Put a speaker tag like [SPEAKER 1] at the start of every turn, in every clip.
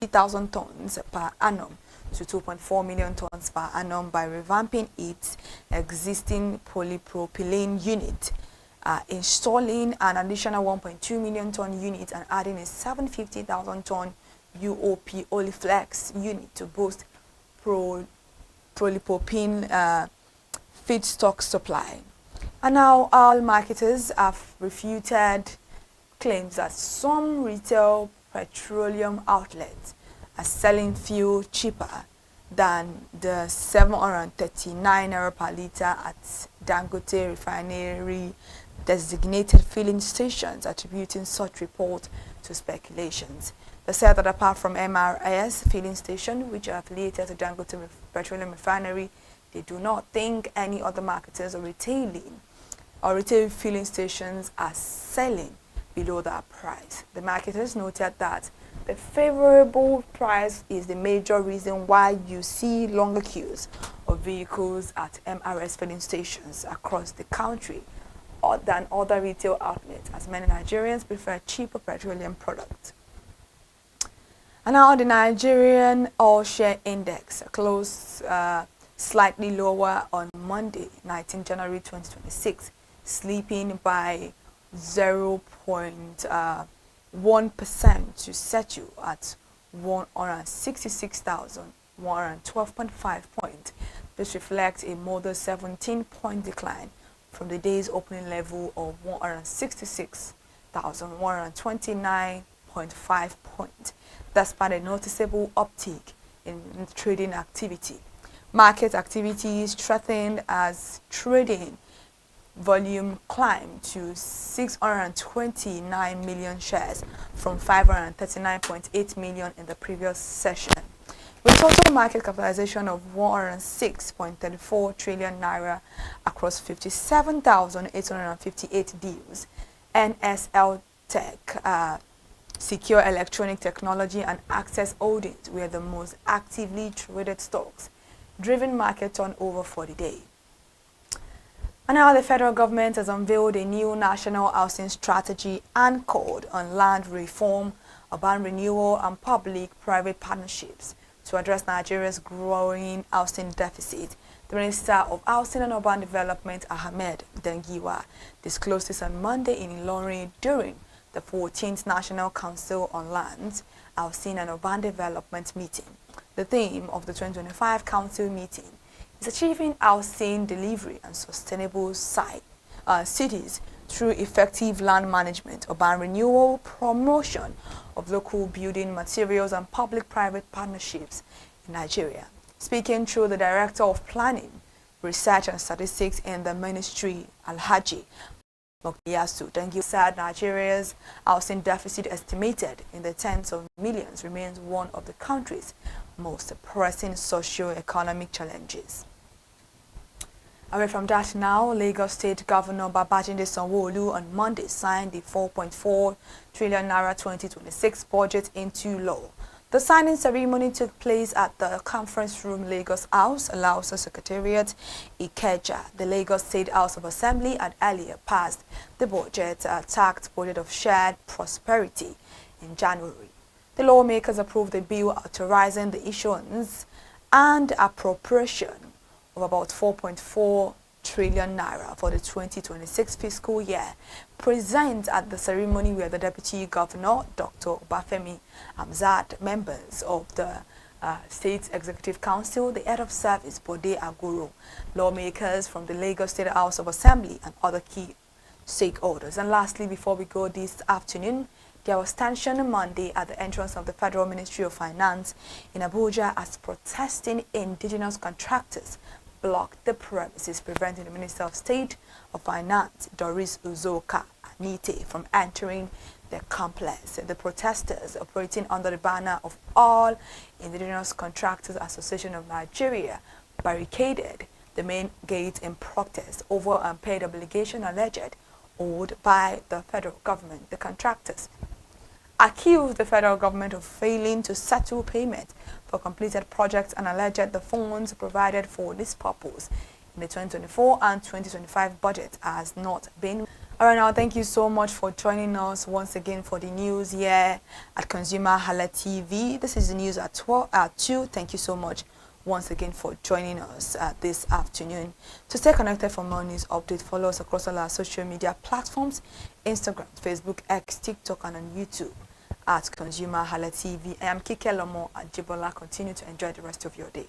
[SPEAKER 1] 50,000 tons per annum to 2.4 million tons per annum by revamping its existing polypropylene unit, installing an additional 1.2 million ton unit and adding a 750,000 ton UOP Oleflex unit to boost polypropylene feedstock supply. And now all marketers have refuted claims that some retail petroleum outlets are selling fuel cheaper than the 739 naira per litre at Dangote refinery designated filling stations, attributing such report to speculations. They said that apart from MRS filling station, which are affiliated to Dangote Petroleum Refinery, they do not think any other marketers or retail filling stations are selling below that price. The marketers noted that the favorable price is the major reason why you see longer queues of vehicles at MRS filling stations across the country than other retail outlets, as many Nigerians prefer cheaper petroleum products. And now the Nigerian oil share index closed slightly lower on Monday, 19 January 2026, slipping by 0.1% to settle at 166,112.5 points. This reflects a modest 17-point decline from the day's opening level of 166,129.5 points, despite a noticeable uptick in trading activity. Market activity strengthened as trading volume climbed to 629 million shares from 539.8 million in the previous session. With total market capitalization of 106.34 trillion naira across 57,858 deals, NSL Tech, Secure Electronic Technology and Access Holdings were the most actively traded stocks, driving market turnover for the day. And now the federal government has unveiled a new national housing strategy anchored on land reform, urban renewal and public-private partnerships to address Nigeria's growing housing deficit. The Minister of Housing and Urban Development, Ahmed Dengiwa, disclosed this on Monday in Ilorin during the 14th National Council on Lands, Housing and Urban Development meeting. The theme of the 2025 Council meeting is achieving housing delivery and sustainable cities through effective land management, urban renewal, promotion of local building materials and public-private partnerships in Nigeria. Speaking through the Director of Planning, Research and Statistics in the Ministry, Alhaji Mokdiyasu Dengiwa, said Nigeria's housing deficit, estimated in the tens of millions, remains one of the country's most pressing socio-economic challenges. Away from that now, Lagos State Governor Babajide Sanwo-Olu on Monday signed the 4.4 trillion naira 2026 budget into law. The signing ceremony took place at the Conference Room Lagos House, Lausa Secretariat, Ikeja. The Lagos State House of Assembly had earlier passed the tagged budget of shared prosperity in January. The lawmakers approved the bill authorizing the issuance and appropriation of about 4.4 trillion naira for the 2026 fiscal year. Present at the ceremony were the Deputy Governor, Dr. Obafemi Hamzat, members of the State Executive Council, the Head of Service, Bode Aguro, lawmakers from the Lagos State House of Assembly, and other key stakeholders. And lastly, before we go this afternoon, there was tension Monday at the entrance of the Federal Ministry of Finance in Abuja as protesting indigenous contractors blocked the premises, preventing the Minister of State of Finance, Doris Uzoka Anite, from entering the complex. The protesters, operating under the banner of All Indigenous Contractors Association of Nigeria, barricaded the main gate in protest over unpaid obligation alleged owed by the federal government. The contractors accused the federal government of failing to settle payment for completed projects and alleged the funds provided for this purpose in the 2024 and 2025 budget has not been All right, now thank you so much for joining us once again for the news here at ConsumerHallaTV. This is the news at 2. Thank you so much once again for joining us this afternoon. To stay connected for more news updates, follow us across all our social media platforms: Instagram, Facebook, X, TikTok, and on YouTube at ConsumerHallaTV. I am Kike Lomo at Jibola. Continue to enjoy the rest of your day.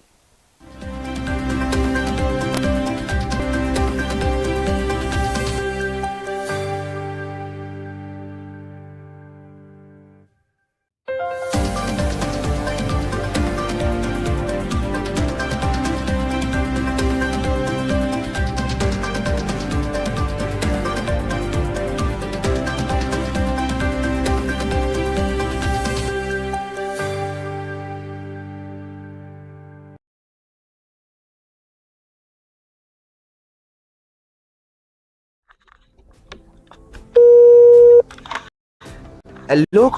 [SPEAKER 2] Hello,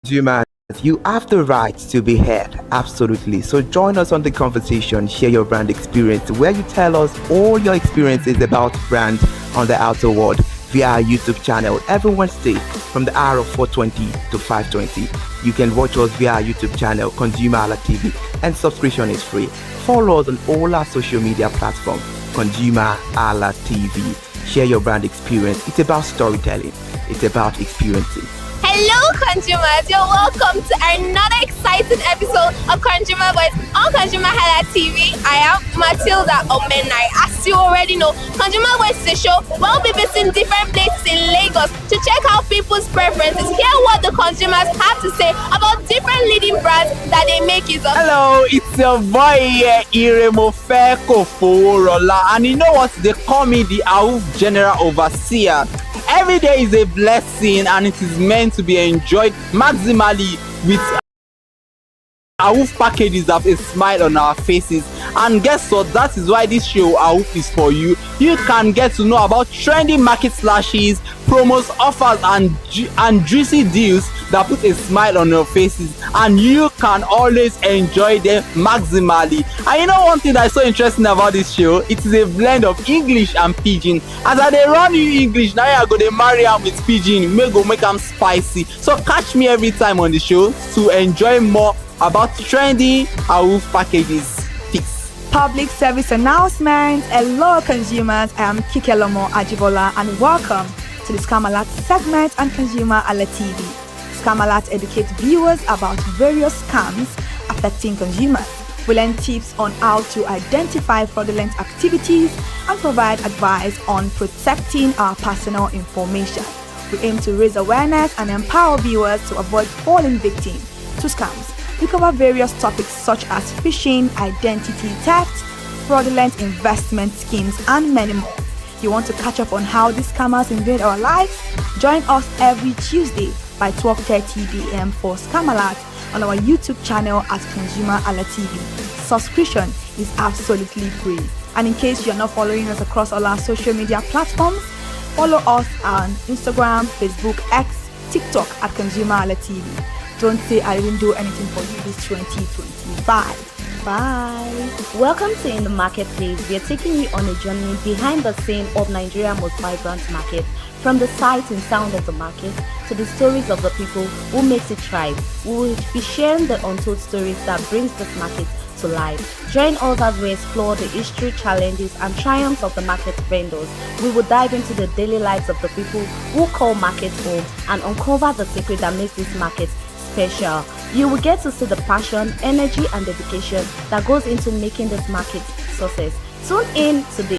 [SPEAKER 2] consumers. You have the right to be heard. Absolutely. So join us on the conversation, share your brand experience, where you tell us all your experiences about brand on the outer world via our YouTube channel every Wednesday from the hour of 4:20 to 5:20. You can watch us via our YouTube channel, ConsumerHallaTV, and subscription is free. Follow us on all our social media platforms, ConsumerHallaTV. Share your brand experience. It's about storytelling. It's about experiencing.
[SPEAKER 3] Hello, consumers. You're welcome to another exciting episode of Consumer Voice on ConsumerHallaTV. I am Matilda Omenai. As you already know, Consumer Voice is a show where we'll be visiting different places in Lagos to check out people's preferences, hear what the consumers have to say about different leading brands that they make use of.
[SPEAKER 4] Hello, it's your boy here, Iremofeko Foworola, and you know what? They call me the AUF General Overseer. Every day is a blessing and it is meant to be enjoyed maximally with AUF packages have a smile on our faces. And guess what? That is why this show AUF is for you. You can get to know about trendy market slashes, promos, offers, and juicy deals that put a smile on your faces, and you can always enjoy them maximally. And you know one thing that is so interesting about this show? It is a blend of English and Pidgin. As I dey run you English, now I go dey marry am with Pidgin, make am spicy. So catch me every time on the show to enjoy more about trendy AUF packages.
[SPEAKER 1] Public service announcement. Hello, consumers. I am Kike Lomo Ajibola, and welcome to the Scam Alert segment on ConsumerHallaTV. Scam Alert educates viewers about various scams affecting consumers. We learn tips on how to identify fraudulent activities and provide advice on protecting our personal information. We aim to raise awareness and empower viewers to avoid falling victim to scams. We cover various topics such as phishing, identity theft, fraudulent investment schemes, and many more. You want to catch up on how these scammers invade our lives? Join us every Tuesday by 12:30 p.m. for Scam Alert on our YouTube channel at ConsumerHallaTV. Subscription is absolutely free. And in case you're not following us across all our social media platforms, follow us on Instagram, Facebook, X, TikTok at ConsumerHallaTV. Don't say I didn't do anything for you this 2025. Bye.
[SPEAKER 5] Welcome to In the Marketplace. We are taking you on a journey behind the scene of Nigeria's most vibrant market. From the sight and sound of the market to the stories of the people who makes it thrive. We will be sharing the untold stories that brings this market to life. Join us as we explore the history, challenges, and triumphs of the market vendors. We will dive into the daily lives of the people who call market home and uncover the secret that makes this market special. You will get to see the passion, energy, and dedication that goes into making this market success. Tune in today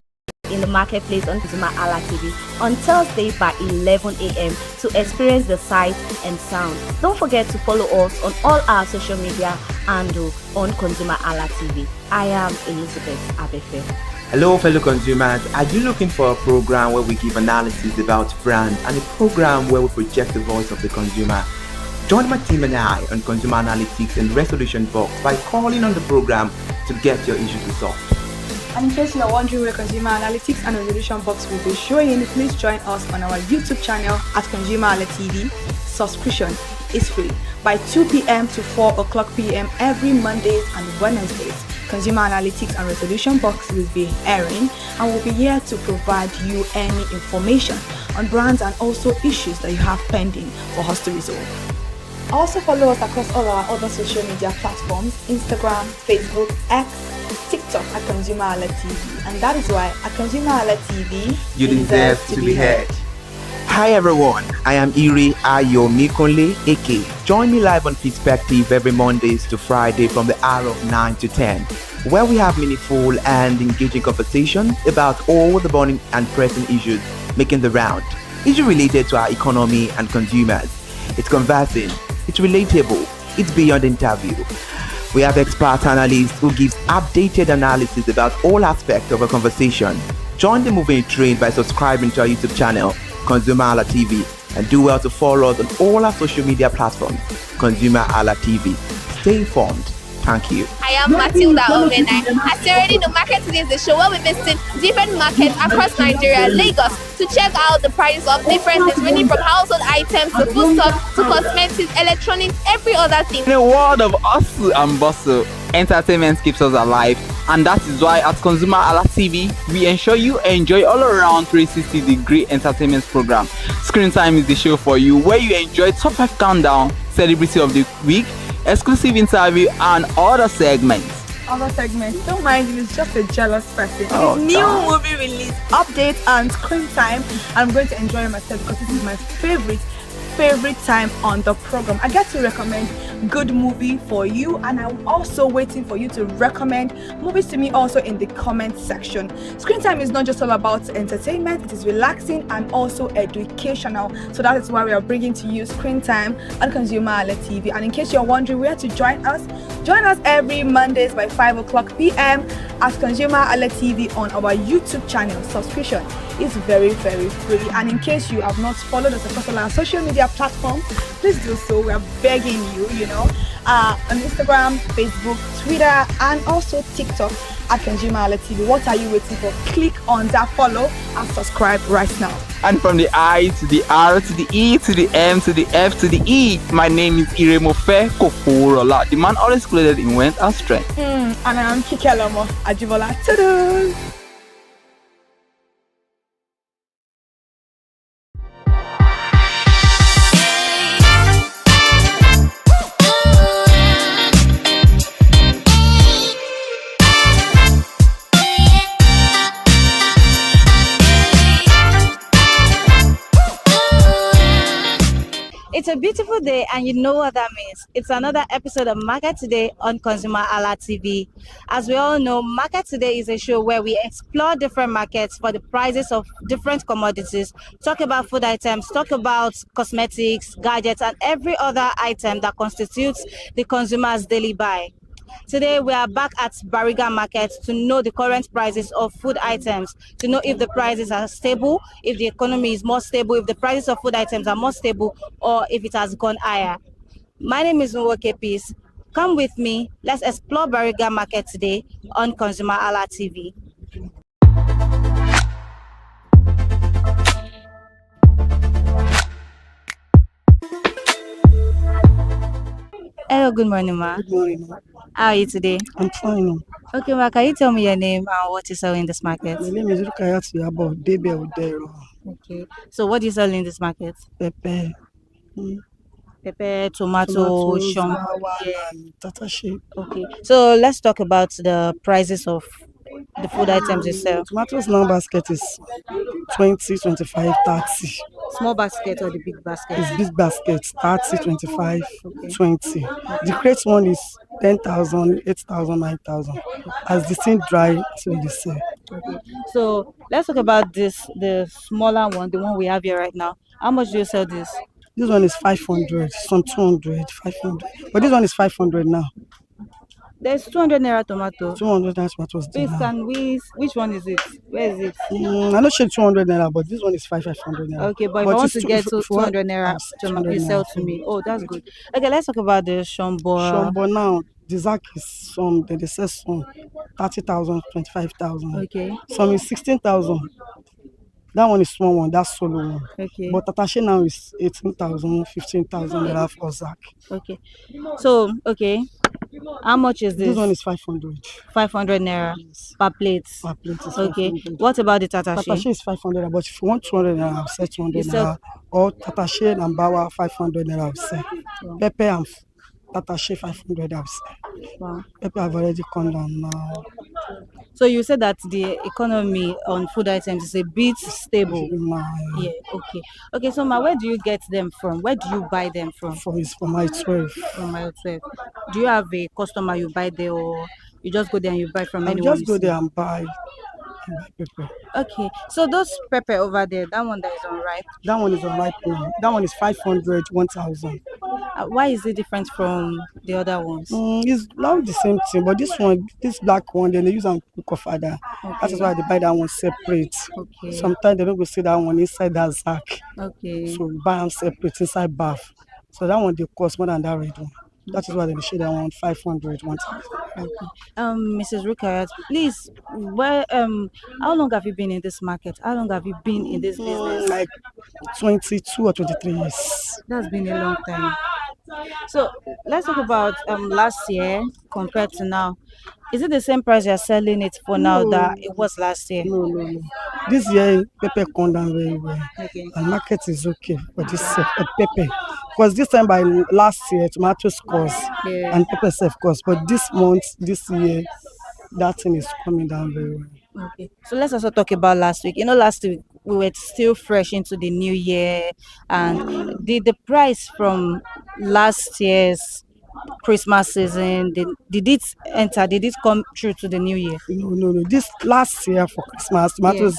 [SPEAKER 5] in the Marketplace on ConsumerHallaTV on Thursday by 11 a.m. to experience the sight and sound. Don't forget to follow us on all our social media handle on ConsumerHallaTV. I am Elizabeth Abefe.
[SPEAKER 2] Hello, fellow consumers. Are you looking for a program where we give analysis about brand and a program where we project the voice of the consumer? Join my team and I on Consumer Analytics and Resolution Box by calling on the program to get your issues resolved.
[SPEAKER 1] And in case you are wondering where Consumer Analytics and Resolution Box will be showing, please join us on our YouTube channel at ConsumerHallaTV. Subscription is free by 2 p.m. to 4 o'clock p.m. every Mondays and Wednesdays. Consumer Analytics and Resolution Box will be airing, and we'll be here to provide you any information on brands and also issues that you have pending for us to resolve. Also follow us across all our other social media platforms: Instagram, Facebook, X, TikTok at ConsumerHallaTV. And that is why at ConsumerHallaTV,
[SPEAKER 2] You deserve to be heard. Hi everyone, I am Iri Ayomikunle Eke. Join me live on Perspective every Mondays to Friday from the hour of 9 to 10, where we have meaningful and engaging conversations about all the burning and pressing issues making the round. Issues related to our economy and consumers. It's conversing, it's relatable, it's beyond interview. We have expert analysts who gives updated analysis about all aspects of a conversation. Join the moving train by subscribing to our YouTube channel, ConsumerHallaTV, and do well to follow us on all our social media platforms, ConsumerHallaTV. Stay informed. Thank you.
[SPEAKER 3] I am Matilda Omenai. As you already know, Market Today is the show where we visit different markets across Nigeria, Lagos, to check out the prices of different things, ranging from household items to foodstuffs to cosmetics, electronics, every other thing.
[SPEAKER 4] In a world of hustle and bustle, entertainment keeps us alive, and that is why at ConsumerHallaTV we ensure you enjoy all around 360-degree entertainment program. Screen Time is the show for you, where you enjoy top 5 countdown, celebrity of the week, exclusive interview, and other segments.
[SPEAKER 1] Don't mind him, he's just a jealous person.
[SPEAKER 2] Oh,
[SPEAKER 1] His new
[SPEAKER 2] God.
[SPEAKER 1] movie release, update, and screen time. I'm going to enjoy myself because this is my favorite time on the program. I get to recommend good movie for you, and I'm also waiting for you to recommend movies to me also in the comment section. Screen time is not just all about entertainment, it is relaxing and also educational. So that is why we are bringing to you Screen Time on ConsumerHallaTV. And in case you're wondering where to join us every Mondays by 5 o'clock p.m. at ConsumerHallaTV on our YouTube channel. Subscription is very, very free. And in case you have not followed us across all our social media platforms, please do so. We are begging you, on Instagram, Facebook, Twitter, and also TikTok at ConsumerHallaTV. What are you waiting for? Click on that follow and subscribe right now.
[SPEAKER 4] And from the I to the R to the E to the M to the F to the E, my name is Iremofe Koforola, the man always clothed in wealth and strength.
[SPEAKER 1] And I'm Kikelomo Ajibola. Ta-da!
[SPEAKER 5] It's a beautiful day, and you know what that means. It's another episode of Market Today on ConsumerHallaTV. As we all know, Market Today is a show where we explore different markets for the prices of different commodities, talk about food items, talk about cosmetics, gadgets, and every other item that constitutes the consumer's daily buy. Today, we are back at Bariga Market to know the current prices of food items, to know if the prices are stable, if the economy is more stable, if the prices of food items are more stable, or if it has gone higher. My name is Nwoke Peace. Come with me. Let's explore Bariga Market today on ConsumerHallaTV. Hello, good morning, ma.
[SPEAKER 6] Good morning.
[SPEAKER 5] How are you today?
[SPEAKER 6] I'm fine.
[SPEAKER 5] Okay, ma, can you tell me your name and what you sell in this market?
[SPEAKER 6] My name is Rukayat Yabo Debe Odero.
[SPEAKER 5] Okay. So what do you sell in this market?
[SPEAKER 6] Pepper,
[SPEAKER 5] Pepper, tomato,
[SPEAKER 6] tomatoes,
[SPEAKER 5] shampoo.
[SPEAKER 6] yawa, and tata shape.
[SPEAKER 5] Okay. So let's talk about the prices of the food items you sell.
[SPEAKER 6] Tomatoes now basket is 20, 25, 30.
[SPEAKER 5] Small basket or the big basket?
[SPEAKER 6] It's big basket, 30, 25, 20. The crate one is 10,000, 8,000, 9,000. As the thing dry, so they sell.
[SPEAKER 5] Okay. So let's talk about the smaller one, the one we have here right now. How much do you sell this?
[SPEAKER 6] This one is 500, some 200, 500. But this one is 500 now.
[SPEAKER 5] There's 200 naira tomato.
[SPEAKER 6] 200 naira tomatoes.
[SPEAKER 5] Please, which one is it? Where is it?
[SPEAKER 6] I'm not sure 200 naira, but this one is 500 naira.
[SPEAKER 5] Okay, but if I want
[SPEAKER 6] it's
[SPEAKER 5] to
[SPEAKER 6] two-
[SPEAKER 5] get
[SPEAKER 6] if- if
[SPEAKER 5] 200 naira,
[SPEAKER 6] 200
[SPEAKER 5] you sell
[SPEAKER 6] naira.
[SPEAKER 5] to me. Oh, that's good. Okay, let's talk about the Shombo.
[SPEAKER 6] But now the Zak is some they sell some 30,000, 25,000.
[SPEAKER 5] Okay,
[SPEAKER 6] Some is 16,000. That one is small one, that's solo one.
[SPEAKER 5] okay,
[SPEAKER 6] But Tatashe now is 18,000, 15,000 naira for Zak.
[SPEAKER 5] okay. So, okay, How much is
[SPEAKER 6] This
[SPEAKER 5] this?
[SPEAKER 6] one is 500.
[SPEAKER 5] 500 naira per plate.
[SPEAKER 6] Per plate is
[SPEAKER 5] Okay.
[SPEAKER 6] 500.
[SPEAKER 5] What about the tatashi?
[SPEAKER 6] Tatashi is 500, but if you want 200 naira, I'll sell 200
[SPEAKER 5] You sell-
[SPEAKER 6] naira. Or tatashi and bawa 500 naira, I'll sell.
[SPEAKER 5] Wow.
[SPEAKER 6] Pepper and tatashi 500, I'll sell.
[SPEAKER 5] Wow.
[SPEAKER 6] Pepper have already come down now.
[SPEAKER 5] So you said that the economy on food items is a bit stable.
[SPEAKER 6] My,
[SPEAKER 5] Yeah. Okay. Okay. So ma, where do you get them from? Where do you buy them from?
[SPEAKER 6] for my 12.
[SPEAKER 5] From my 12. Do you have a customer you buy there, or you just go there and you buy from
[SPEAKER 6] I'll
[SPEAKER 5] anyone
[SPEAKER 6] just
[SPEAKER 5] you
[SPEAKER 6] go
[SPEAKER 5] see?
[SPEAKER 6] there and buy pepper.
[SPEAKER 5] Okay. So those pepper over there, that one that is unripe,
[SPEAKER 6] That one is alright now. That one is 500, 1000.
[SPEAKER 5] why is it different from the other ones?
[SPEAKER 6] It's not the same thing, but this one, this black one, then they use and cook of other. That is why they buy that one separate.
[SPEAKER 5] Okay.
[SPEAKER 6] Sometimes they don't go see that one inside that sack.
[SPEAKER 5] Okay.
[SPEAKER 6] So buy them separate inside bath. So that one they cost more than that red one. That is why they share that one 500, 1000.
[SPEAKER 5] Okay. Mrs. Rukayat, please, where how long have you been in this market? How long have you been in this business?
[SPEAKER 6] Like 22 or 23 years.
[SPEAKER 5] That's been a long time. So let's talk about last year compared to now. Is it the same price you're selling it for now that it was last year?
[SPEAKER 6] No. This year pepper come down very well.
[SPEAKER 5] Okay.
[SPEAKER 6] And market is okay for this pepper. Because this time by last year tomatoes cost and pepper self cost. But this month, this year, that thing is coming down very well.
[SPEAKER 5] Okay. So let's also talk about last week. You know, last week we were still fresh into the new year, and the price from last year's Christmas season, did it enter? Did it come through to the new year?
[SPEAKER 6] No. This last year for Christmas, tomatoes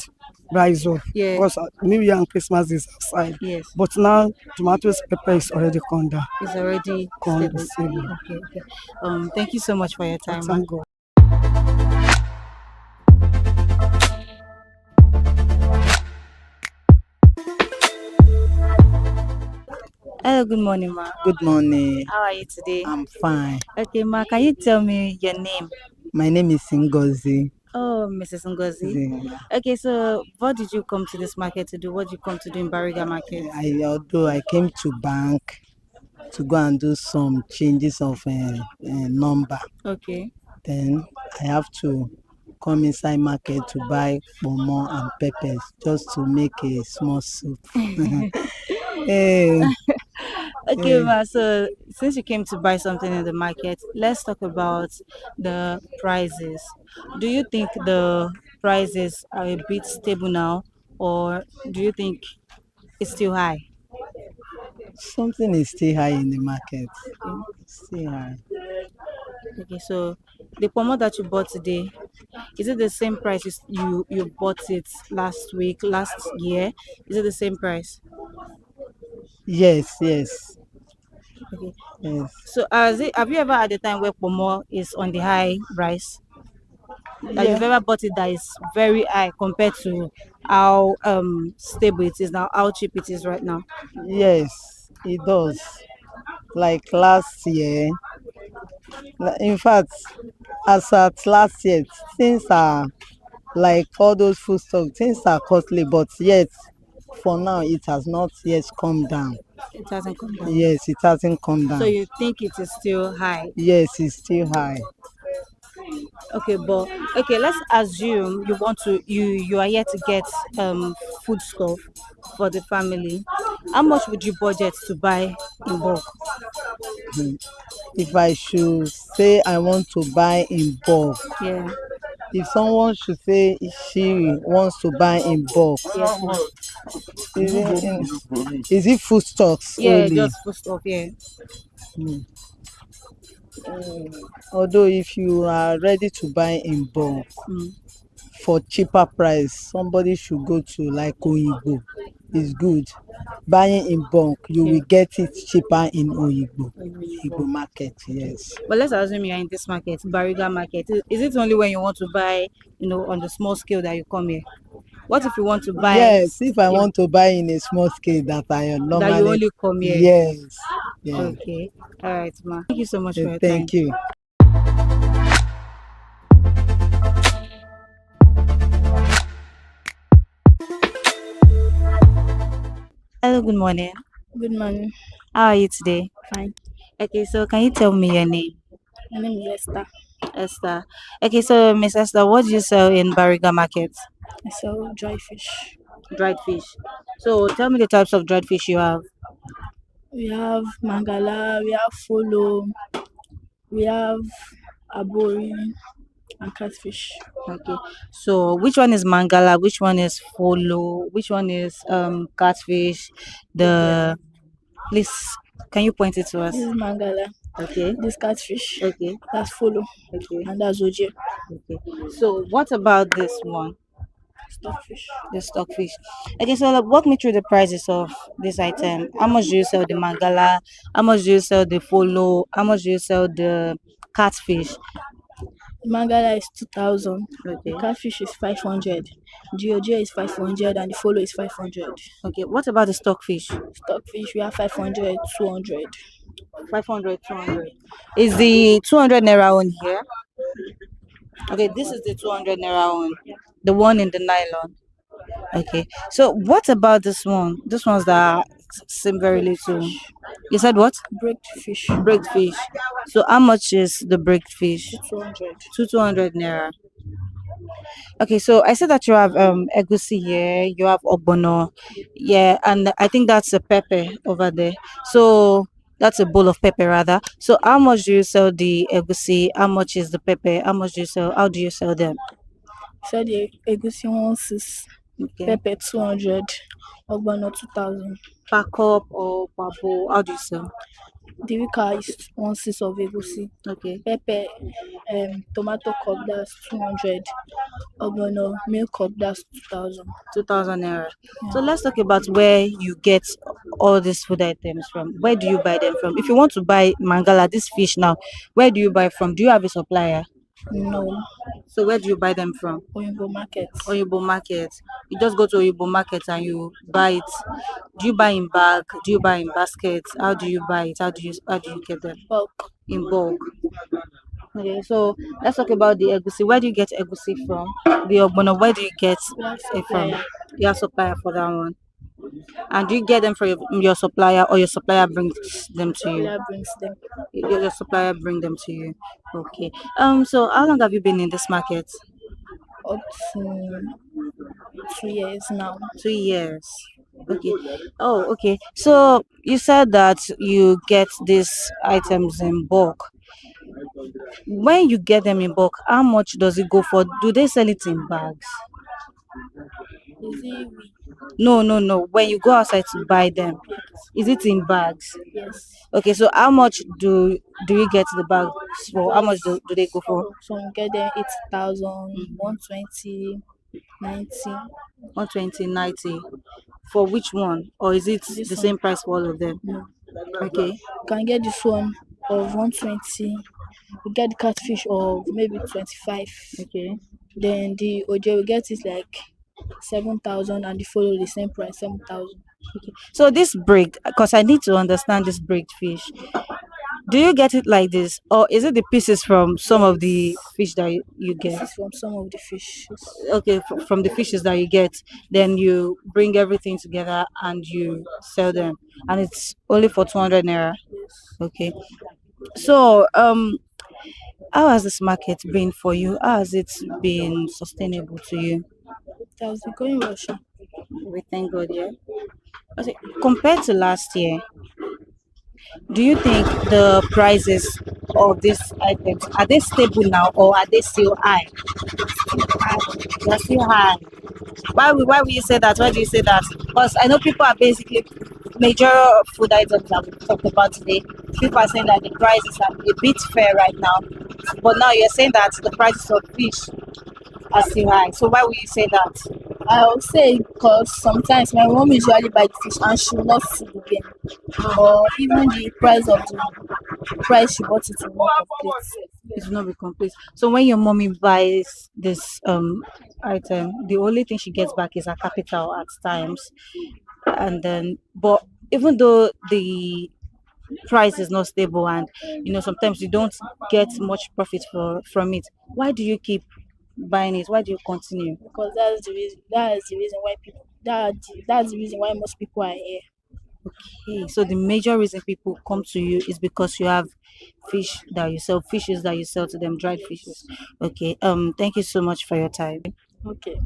[SPEAKER 6] rise up.
[SPEAKER 5] Yeah.
[SPEAKER 6] Because New Year and Christmas is outside.
[SPEAKER 5] Yes.
[SPEAKER 6] But now tomatoes pepper is already come down.
[SPEAKER 5] It's already stable. Okay. Thank you so much for your time.
[SPEAKER 6] Thank God.
[SPEAKER 5] Hello, good morning, ma.
[SPEAKER 7] Good morning.
[SPEAKER 5] How are you today?
[SPEAKER 7] I'm fine.
[SPEAKER 5] Okay, ma, can you tell me your name?
[SPEAKER 7] My name is Ngozi.
[SPEAKER 5] Oh, Mrs. Ngozi.
[SPEAKER 7] Yeah.
[SPEAKER 5] Okay, so what did you come to this market to do? What did you come to do in Bariga Market?
[SPEAKER 7] Although I came to bank to go and do some changes of number,
[SPEAKER 5] Okay.
[SPEAKER 7] then I have to come inside market to buy pomo and peppers just to make a small soup. Hey,
[SPEAKER 5] Okay, ma, so since you came to buy something in the market, let's talk about the prices. Do you think the prices are a bit stable now, or do you think it's still high?
[SPEAKER 7] something is still high in the market. Still high.
[SPEAKER 5] Okay, so the pomo that you bought today, is it the same price you bought it last year? Is it the same price?
[SPEAKER 7] Yes.
[SPEAKER 5] Okay.
[SPEAKER 7] Yes.
[SPEAKER 5] So have you ever had a time where pomo is on the high price? That you've ever bought it that is very high compared to how stable it is now, how cheap it is right now?
[SPEAKER 7] Yes, it does. Like last year, in fact, as at last year, things are like all those foodstuff, things are costly, but yet for now it has not yet come down.
[SPEAKER 5] It hasn't come down.
[SPEAKER 7] Yes, it hasn't come down.
[SPEAKER 5] So you think it is still high?
[SPEAKER 7] Yes, it's still high.
[SPEAKER 5] Okay, but okay, let's assume you are here to get food stuff for the family. How much would you budget to buy in bulk?
[SPEAKER 7] If I should say I want to buy in bulk,
[SPEAKER 5] Yeah.
[SPEAKER 7] if someone should say she wants to buy in bulk, is it foodstuffs
[SPEAKER 5] Yeah,
[SPEAKER 7] only?
[SPEAKER 5] just food stuff, yeah.
[SPEAKER 7] Although if you are ready to buy in bulk for cheaper price, somebody should go to like Oyigbo. It's good. Buying in bulk, you will get it cheaper in Oyigbo market. Yes.
[SPEAKER 5] But let's assume you are in this market, Bariga Market. Is it only when you want to buy, on the small scale that you come here? What if you want to buy?
[SPEAKER 7] Yes, if I want to buy in a small scale that I normally.
[SPEAKER 5] That you only come here.
[SPEAKER 7] Yes. Yeah.
[SPEAKER 5] Okay. All right, ma. Thank you so much for your time.
[SPEAKER 7] Thank you.
[SPEAKER 5] Hello, good morning.
[SPEAKER 8] Good morning.
[SPEAKER 5] How are you today?
[SPEAKER 8] Fine.
[SPEAKER 5] Okay, so can you tell me your name?
[SPEAKER 8] My name is Esther.
[SPEAKER 5] Esther. Okay, so Miss Esther, what do you sell in Bariga Market?
[SPEAKER 8] I sell dry fish.
[SPEAKER 5] Dried fish. So tell me the types of dried fish you have.
[SPEAKER 8] We have mangala, we have folo, we have abori, and catfish.
[SPEAKER 5] Okay. So which one is mangala? Which one is folo? Which one is catfish? The please can you point it to us?
[SPEAKER 8] This is mangala.
[SPEAKER 5] Okay.
[SPEAKER 8] This catfish.
[SPEAKER 5] Okay.
[SPEAKER 8] That's folo.
[SPEAKER 5] Okay.
[SPEAKER 8] And that's oje.
[SPEAKER 5] Okay. So what about this one?
[SPEAKER 8] Stockfish.
[SPEAKER 5] The stockfish. Okay, so walk me through the prices of this item. How much do you sell the mangala? How much do you sell the folo? How much do you sell the catfish?
[SPEAKER 8] The mangala is 2,000.
[SPEAKER 5] Okay.
[SPEAKER 8] The catfish is 500. The oje is 500 and the folo is 500.
[SPEAKER 5] Okay, what about the stockfish?
[SPEAKER 8] Stockfish we have 500, 200.
[SPEAKER 5] 500, 200. Is the 200 naira on here? Okay, this is the 200 naira one, the one in the nylon. Okay, so what about this one? This ones that seem very little. You said what?
[SPEAKER 8] Bricked fish.
[SPEAKER 5] Bricked fish. So how much is the bricked fish?
[SPEAKER 8] 200.
[SPEAKER 5] 200 naira. Okay, so I said that you have egusi here, you have ogbono, yeah, and I think that's a pepper over there. So that's a bowl of pepper rather. So how much do you sell the egusi? How much is the pepper? How much do you sell? How do you sell them?
[SPEAKER 8] So the egusi 1.6,
[SPEAKER 5] Okay.
[SPEAKER 8] pepper 200, ogbono 2,000.
[SPEAKER 5] Per cup or per bowl? How do you sell?
[SPEAKER 8] The wika is 1.6 of egusi.
[SPEAKER 5] Okay.
[SPEAKER 8] Pepper, tomato cup that's 200. Ogbono milk cup that's 2,000.
[SPEAKER 5] 2,000 naira. So let's talk about where you get all these food items from. Where do you buy them from? If you want to buy mangala, this fish now, where do you buy from? Do you have a supplier?
[SPEAKER 8] No,
[SPEAKER 5] So where do you buy them from?
[SPEAKER 8] Oyinbo market.
[SPEAKER 5] Oyinbo market. You just go to Oyinbo market and you buy it. Do you buy in bag? Do you buy in baskets? How do you buy it? How do you get them?
[SPEAKER 8] Bulk.
[SPEAKER 5] In bulk. Okay, so let's talk about the egusi. Where do you get egusi from? The ogbono, where do you get
[SPEAKER 8] We have
[SPEAKER 5] it from?
[SPEAKER 8] supplier.
[SPEAKER 5] You have supplier for that one. And do you get them from your supplier or your supplier brings them to you?
[SPEAKER 8] Supplier brings them
[SPEAKER 5] Your supplier bring them to you. Okay. So how long have you been in this market?
[SPEAKER 8] up to 2 years now.
[SPEAKER 5] 2 years. Okay. Oh, okay. So you said that you get these items in bulk. When you get them in bulk, how much does it go for? Do they sell it in bags?
[SPEAKER 8] Is it we?
[SPEAKER 5] No. When you go outside to buy them, is it in bags?
[SPEAKER 8] Yes.
[SPEAKER 5] Okay, so how much do you get the bags for? How much do they go for?
[SPEAKER 8] Some get them 80,000, 120, 90.
[SPEAKER 5] 120, 90. For which one? Or is it
[SPEAKER 8] This
[SPEAKER 5] the
[SPEAKER 8] one.
[SPEAKER 5] same price for all of them?
[SPEAKER 8] No.
[SPEAKER 5] Okay.
[SPEAKER 8] You can get this one of 120. You get the catfish of maybe 25.
[SPEAKER 5] Okay.
[SPEAKER 8] Then the oje we get it like 7,000 and the follow the same price 7,000.
[SPEAKER 5] So this break, because I need to understand this baked fish. Do you get it like this, or is it the pieces from some of the fish that you
[SPEAKER 8] This
[SPEAKER 5] get?
[SPEAKER 8] is from some of the fishes.
[SPEAKER 5] Okay, from the fishes that you get, then you bring everything together and you sell them, and it's only for 200 naira. Okay. So how has this market been for you? How has it been sustainable to you?
[SPEAKER 8] That was going Russia.
[SPEAKER 5] We thank God, yeah. Okay, compared to last year, do you think the prices of these items are they stable now or are they still high? They're still high. Why will you say that? Why do you say that? Because I know people are basically major food items that we talked about today. People are saying that the prices are a bit fair right now, but now you're saying that the prices of fish are still high. So why will you say that?
[SPEAKER 8] I would say because sometimes my mom usually buy the fish and she will not see the game. Or even the price she bought it in one complete.
[SPEAKER 5] It will not be complete. So when your mommy buys this item, the only thing she gets back is her capital at times, and then but even though the price is not stable and sometimes you don't get much profit from it, why do you keep buying it? Why do you continue?
[SPEAKER 8] Because that's the reason why people that's the reason why most people are here.
[SPEAKER 9] Okay, so the major reason people come to you is because you have fish that you sell, fishes that you sell to them, dried fishes. Okay, thank you so much for your time.
[SPEAKER 8] Okay.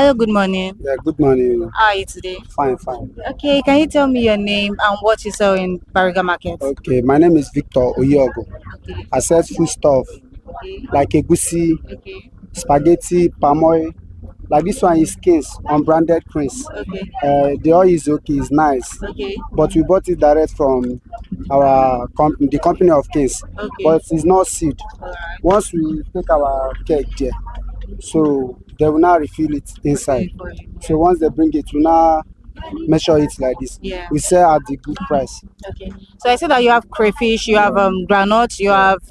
[SPEAKER 9] Hello, good morning.
[SPEAKER 10] Yeah, good morning.
[SPEAKER 9] How are you today?
[SPEAKER 10] Fine, fine.
[SPEAKER 9] Okay, can you tell me your name and what you sell in Bariga Market?
[SPEAKER 10] Okay, my name is Victor Oyogo.
[SPEAKER 9] Okay.
[SPEAKER 10] I sell food stuff
[SPEAKER 9] Okay.
[SPEAKER 10] like egusi,
[SPEAKER 9] Okay.
[SPEAKER 10] spaghetti, palm oil. Like this one is Kings, unbranded Prince.
[SPEAKER 9] Okay.
[SPEAKER 10] The oil is okay, it's nice.
[SPEAKER 9] Okay.
[SPEAKER 10] But we bought it direct from our company, the company of Kings.
[SPEAKER 9] Okay.
[SPEAKER 10] But it's not sealed.
[SPEAKER 9] Alright.
[SPEAKER 10] Once we take our cake there, so they will now refill it inside.
[SPEAKER 9] Okay, for you.
[SPEAKER 10] So once they bring it, we now measure it like this.
[SPEAKER 9] Yeah.
[SPEAKER 10] We sell at the good price.
[SPEAKER 9] Okay. So I see that you have crayfish, you have granite, you have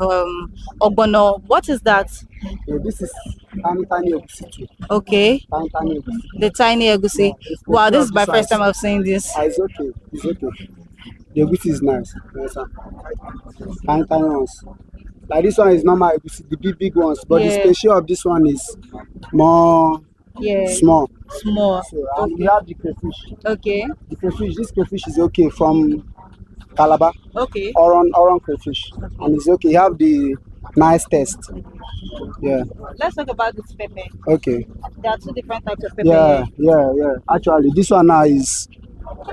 [SPEAKER 9] ogbono. What is that?
[SPEAKER 10] This is tiny egusi too.
[SPEAKER 9] Okay.
[SPEAKER 10] Tiny egusi.
[SPEAKER 9] The tiny egusi. Wow, this is my first time I've seen this.
[SPEAKER 10] It's okay. It's okay. The egusi is nice. Yes, sir. Tiny ones. Like this one is normal egusi, the big ones. But the special of this one is more small.
[SPEAKER 9] Small.
[SPEAKER 10] So, and we have the crayfish.
[SPEAKER 9] Okay.
[SPEAKER 10] The crayfish. This crayfish is okay from Calabar.
[SPEAKER 9] Okay.
[SPEAKER 10] Oran crayfish, and it's okay. You have the nice taste. Yeah.
[SPEAKER 9] Let's talk about this pepper.
[SPEAKER 10] Okay.
[SPEAKER 9] There are two different types of pepper.
[SPEAKER 10] Yeah. Actually, this one now is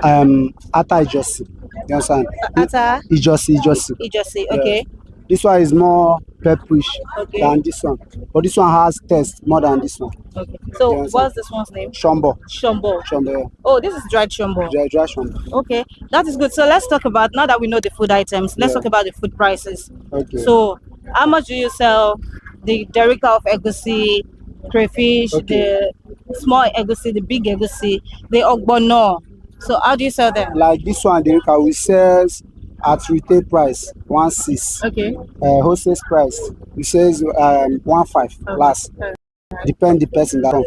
[SPEAKER 10] Ata Ijosi. You understand?
[SPEAKER 9] Ata
[SPEAKER 10] Ijosi.
[SPEAKER 9] Okay.
[SPEAKER 10] This one is more pepperish
[SPEAKER 9] Okay.
[SPEAKER 10] than this one, but this one has taste more than this one.
[SPEAKER 9] Okay. So
[SPEAKER 10] You understand?
[SPEAKER 9] what's this one's name?
[SPEAKER 10] Shombo.
[SPEAKER 9] Shombo.
[SPEAKER 10] Yeah.
[SPEAKER 9] Oh, this is dried shombo.
[SPEAKER 10] Dry shombo.
[SPEAKER 9] Okay, that is good. So let's talk about, now that we know the food items, let's
[SPEAKER 10] Yeah.
[SPEAKER 9] talk about the food prices.
[SPEAKER 10] Okay.
[SPEAKER 9] So how much do you sell the derica of egusi, crayfish,
[SPEAKER 10] Okay.
[SPEAKER 9] the small egusi, the big egusi, the ogbono? So how do you sell them?
[SPEAKER 10] Like this one, Derika, we sell at retail price 1.6.
[SPEAKER 9] Okay.
[SPEAKER 10] Wholesale price we says 1.5 last. Depend the person that come.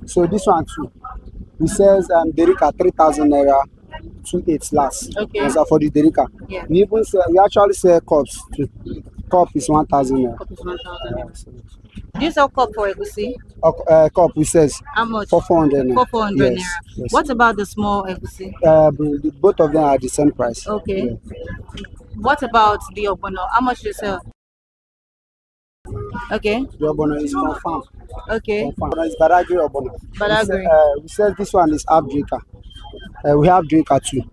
[SPEAKER 10] So this one too, we sell Derika 3,000 naira 2.8 last.
[SPEAKER 9] Okay.
[SPEAKER 10] As for the Derika,
[SPEAKER 9] Yeah.
[SPEAKER 10] we actually sell cups too. Cup is 1,000 naira.
[SPEAKER 9] Cup is 1,000. Do you sell cup for egusi?
[SPEAKER 10] Cup we says
[SPEAKER 9] How much?
[SPEAKER 10] 400 naira.
[SPEAKER 9] 400
[SPEAKER 10] Yes,
[SPEAKER 9] naira.
[SPEAKER 10] yes.
[SPEAKER 9] What about the small egusi?
[SPEAKER 10] Both of them are the same price.
[SPEAKER 9] Okay.
[SPEAKER 10] Yeah.
[SPEAKER 9] What about the ogbono? How much do you sell? Okay.
[SPEAKER 10] The obono is from farm.
[SPEAKER 9] Okay.
[SPEAKER 10] Obono is Badagry obono.
[SPEAKER 9] Badagry.
[SPEAKER 10] We said this one is half drinker. We have drinker too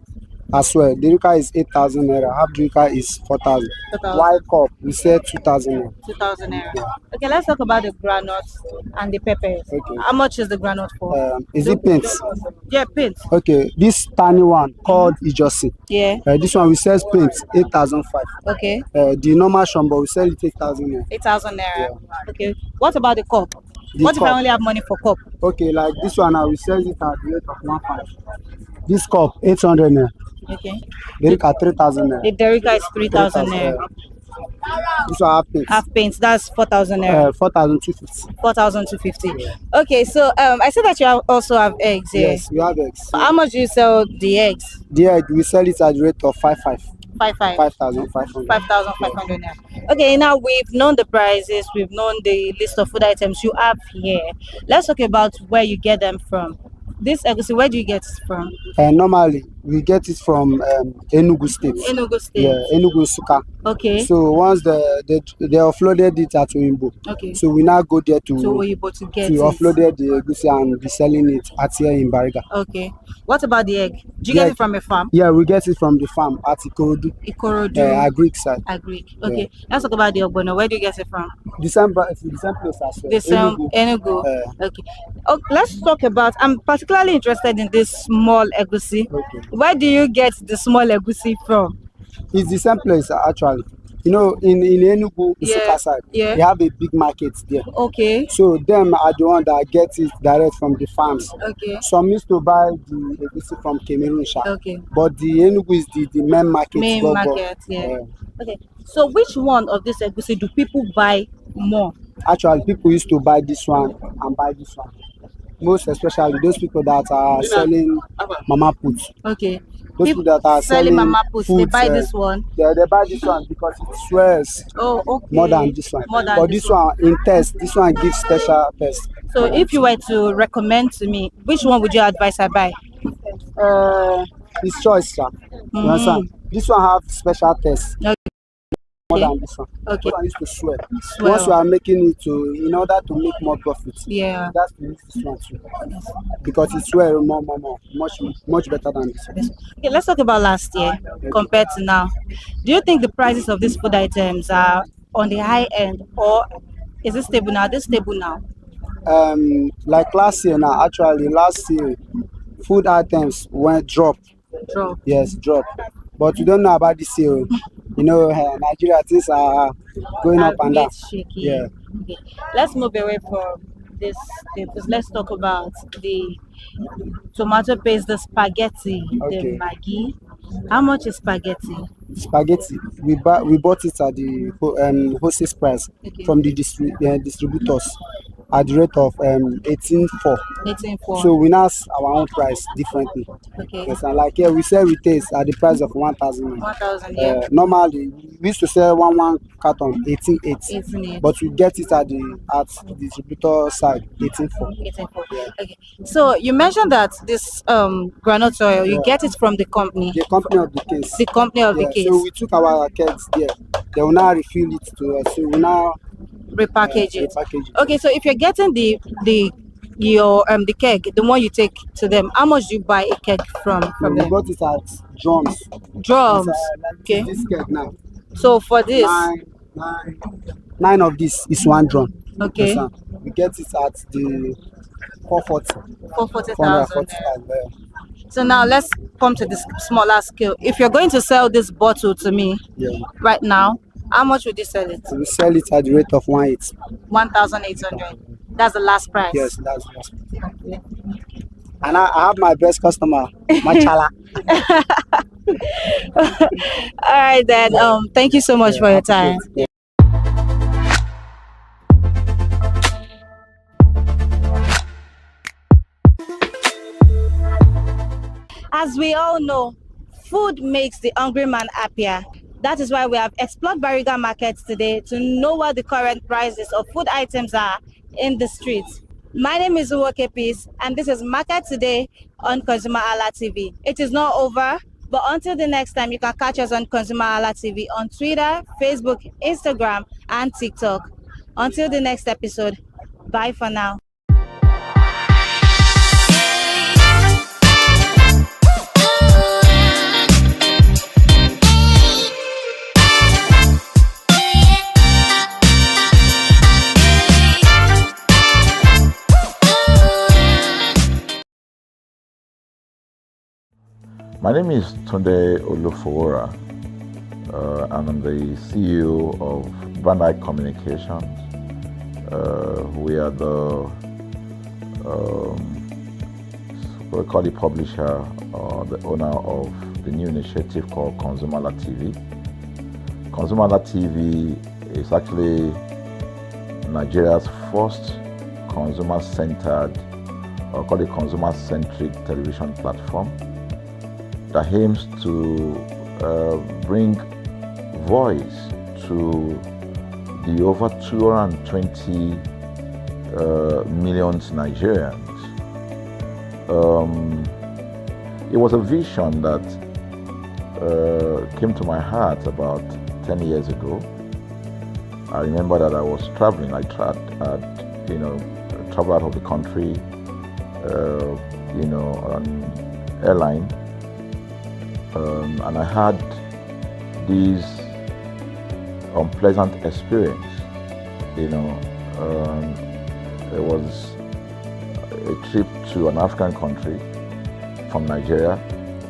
[SPEAKER 10] as well. The drinker is 8,000 naira. Half drinker is 4,000.
[SPEAKER 9] 4,000.
[SPEAKER 10] White cup we said 2,000 naira.
[SPEAKER 9] 2,000 naira. Okay, let's talk about the granules and the peppers.
[SPEAKER 10] Okay.
[SPEAKER 9] How much is the granule for?
[SPEAKER 10] Is it paint?
[SPEAKER 9] Yeah, paint.
[SPEAKER 10] Okay, this tiny one called Ijosi.
[SPEAKER 9] Yeah.
[SPEAKER 10] This one we sell paint 8,500.
[SPEAKER 9] Okay.
[SPEAKER 10] The normal shombo we sell it 8,000 naira.
[SPEAKER 9] 8,000 naira. Okay. What about the cup?
[SPEAKER 10] The
[SPEAKER 9] What if
[SPEAKER 10] cup.
[SPEAKER 9] I only have money for cup?
[SPEAKER 10] Okay, like this one now we sell it at the rate of 1.5. This cup 800 naira.
[SPEAKER 9] Okay.
[SPEAKER 10] Derika 3,000 naira.
[SPEAKER 9] The derica is 3,000 naira.
[SPEAKER 10] This one half paint.
[SPEAKER 9] Half paint, that's 4,000 naira.
[SPEAKER 10] 4,250.
[SPEAKER 9] 4,250. Okay, so I see that you also have eggs here.
[SPEAKER 10] Yes, we have eggs.
[SPEAKER 9] How much do you sell the eggs?
[SPEAKER 10] The egg we sell it at the rate of 5,500.
[SPEAKER 9] 5,500.
[SPEAKER 10] 5,500.
[SPEAKER 9] naira. Okay, now we've known the prices, we've known the list of food items you have here. Let's talk about where you get them from. This egusi, where do you get it from?
[SPEAKER 10] Normally, we get it from Enugu State.
[SPEAKER 9] Enugu State.
[SPEAKER 10] Yeah, Enugu Suka.
[SPEAKER 9] Okay.
[SPEAKER 10] So once they offloaded it at Oimbo.
[SPEAKER 9] Okay.
[SPEAKER 10] So we now go there to
[SPEAKER 9] Oyibo to get it.
[SPEAKER 10] offloaded the egusi and be selling it at here in Bariga.
[SPEAKER 9] Okay. What about the egg? Do you
[SPEAKER 10] The
[SPEAKER 9] get
[SPEAKER 10] egg.
[SPEAKER 9] it from a farm?
[SPEAKER 10] Yeah, we get it from the farm at Ikorodu.
[SPEAKER 9] Ikorodu.
[SPEAKER 10] Agric side.
[SPEAKER 9] Agric. Okay. Let's talk about the ogbono. Where do you get it from?
[SPEAKER 10] The same place as well.
[SPEAKER 9] The same Enugu. Okay. Oh, let's talk about, I'm particularly interested in this small egusi.
[SPEAKER 10] Okay.
[SPEAKER 9] Where do you get the small egusi from?
[SPEAKER 10] It's the same place actually. You know, in Enugu, Isuka side,
[SPEAKER 9] yeah.
[SPEAKER 10] they have a big market there.
[SPEAKER 9] Okay.
[SPEAKER 10] So them are the one that get it direct from the farms.
[SPEAKER 9] Okay.
[SPEAKER 10] Some used to buy the egusi from Cameroon,
[SPEAKER 9] Okay.
[SPEAKER 10] but the Enugu is the main market.
[SPEAKER 9] Main market, yeah. Okay. So which one of this egusi do people buy more?
[SPEAKER 10] Actually, people used to buy this one and buy this one. Most especially those people that are selling mama put.
[SPEAKER 9] Okay.
[SPEAKER 10] Those people that are selling
[SPEAKER 9] mama puts, they
[SPEAKER 10] foods,
[SPEAKER 9] buy this one.
[SPEAKER 10] They buy this one because it swears
[SPEAKER 9] okay.
[SPEAKER 10] more than this one.
[SPEAKER 9] More than
[SPEAKER 10] but this one in taste, this one gives special taste.
[SPEAKER 9] So if you were to recommend to me, which one would you advise I buy?
[SPEAKER 10] It's choice, sir. You understand? This one have special taste.
[SPEAKER 9] Okay.
[SPEAKER 10] more than this one.
[SPEAKER 9] Okay.
[SPEAKER 10] This one used to swell.
[SPEAKER 9] Swell.
[SPEAKER 10] Once you are making it in order to make more profit,
[SPEAKER 9] Yeah.
[SPEAKER 10] that's to use this one too. Because it swell more, much better than this one.
[SPEAKER 9] Okay, let's talk about last year compared to now. Do you think the prices of these food items are on the high end, or is it stable now? This stable now?
[SPEAKER 10] Like last year now, actually last year, food items went drop.
[SPEAKER 9] Drop.
[SPEAKER 10] Yes, drop. But we don't know about this year. You know, Nigeria things are going up and down.
[SPEAKER 9] Shaky.
[SPEAKER 10] Yeah.
[SPEAKER 9] Okay. Let's move away from this. Let's talk about the tomato paste, the spaghetti, the Maggi. How much is spaghetti?
[SPEAKER 10] Spaghetti, we bought it at the wholesale price from the distributors at the rate of 18.4.
[SPEAKER 9] 18.4.
[SPEAKER 10] So we now have our own price differently.
[SPEAKER 9] Okay.
[SPEAKER 10] Yes, and like here we sell retail at the price of 1,000.
[SPEAKER 9] 1,000. Yeah.
[SPEAKER 10] Normally we used to sell one carton 18.8, but we get it at the distributor side 18.4.
[SPEAKER 9] 18.4. Okay. So you mentioned that this groundnut oil, you get it from the company.
[SPEAKER 10] The company of the case.
[SPEAKER 9] The company of the case.
[SPEAKER 10] So we took our kegs there. They will now refill it to us. So we now
[SPEAKER 9] repackage it. Okay, so if you're getting the keg, the one you take to them, how much do you buy a keg from them?
[SPEAKER 10] We bought it at drums.
[SPEAKER 9] Drums.
[SPEAKER 10] Okay. This keg now.
[SPEAKER 9] So for this,
[SPEAKER 10] nine of this is one drum.
[SPEAKER 9] Okay.
[SPEAKER 10] Yes, we get it at the
[SPEAKER 9] 440,000. So now let's come to this smaller scale. If you're going to sell this bottle to me right now, how much would you sell it?
[SPEAKER 10] We sell it at the rate of
[SPEAKER 9] 1,800. That's the last price.
[SPEAKER 10] Yes, that's the last price. Okay. And I have my best customer, Machala.
[SPEAKER 9] All right then. Thank you so much for your time. As we all know, food makes the hungry man happier. That is why we have explored Bariga markets today to know what the current prices of food items are in the streets. My name is Uwoke Peace, and this is Market Today on ConsumerHalla TV. It is not over, but until the next time, you can catch us on ConsumerHalla TV on Twitter, Facebook, Instagram, and TikTok. Until the next episode, bye for now.
[SPEAKER 11] My name is Tunde Olufowora, and I'm the CEO of Bandai Communications. We are we call the publisher or the owner of the new initiative called ConsumerHallaTV. ConsumerHallaTV is actually Nigeria's first consumer-centered, or call it consumer-centric television platform that aims to bring voice to the over 220 million Nigerians. It was a vision that came to my heart about 10 years ago. I remember that I was traveling. I traveled out of the country, on airline. And I had this unpleasant experience. It was a trip to an African country from Nigeria,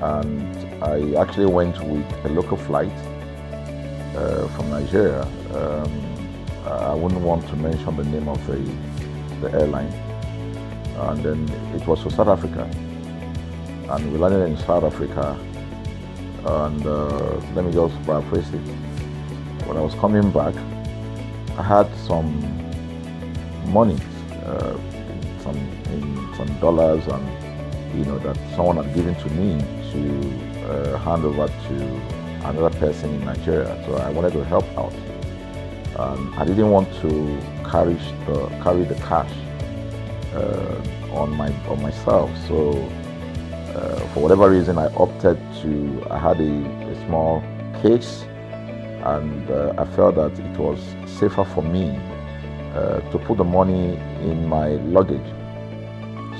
[SPEAKER 11] and I actually went with a local flight from Nigeria. I wouldn't want to mention the name of the airline. And then it was to South Africa, and we landed in South Africa. And let me just paraphrase it. When I was coming back, I had some money, some dollars, and that someone had given to me to hand over to another person in Nigeria. So I wanted to help out. I didn't want to carry the cash on myself. So for whatever reason, I had a small case, and I felt that it was safer for me to put the money in my luggage.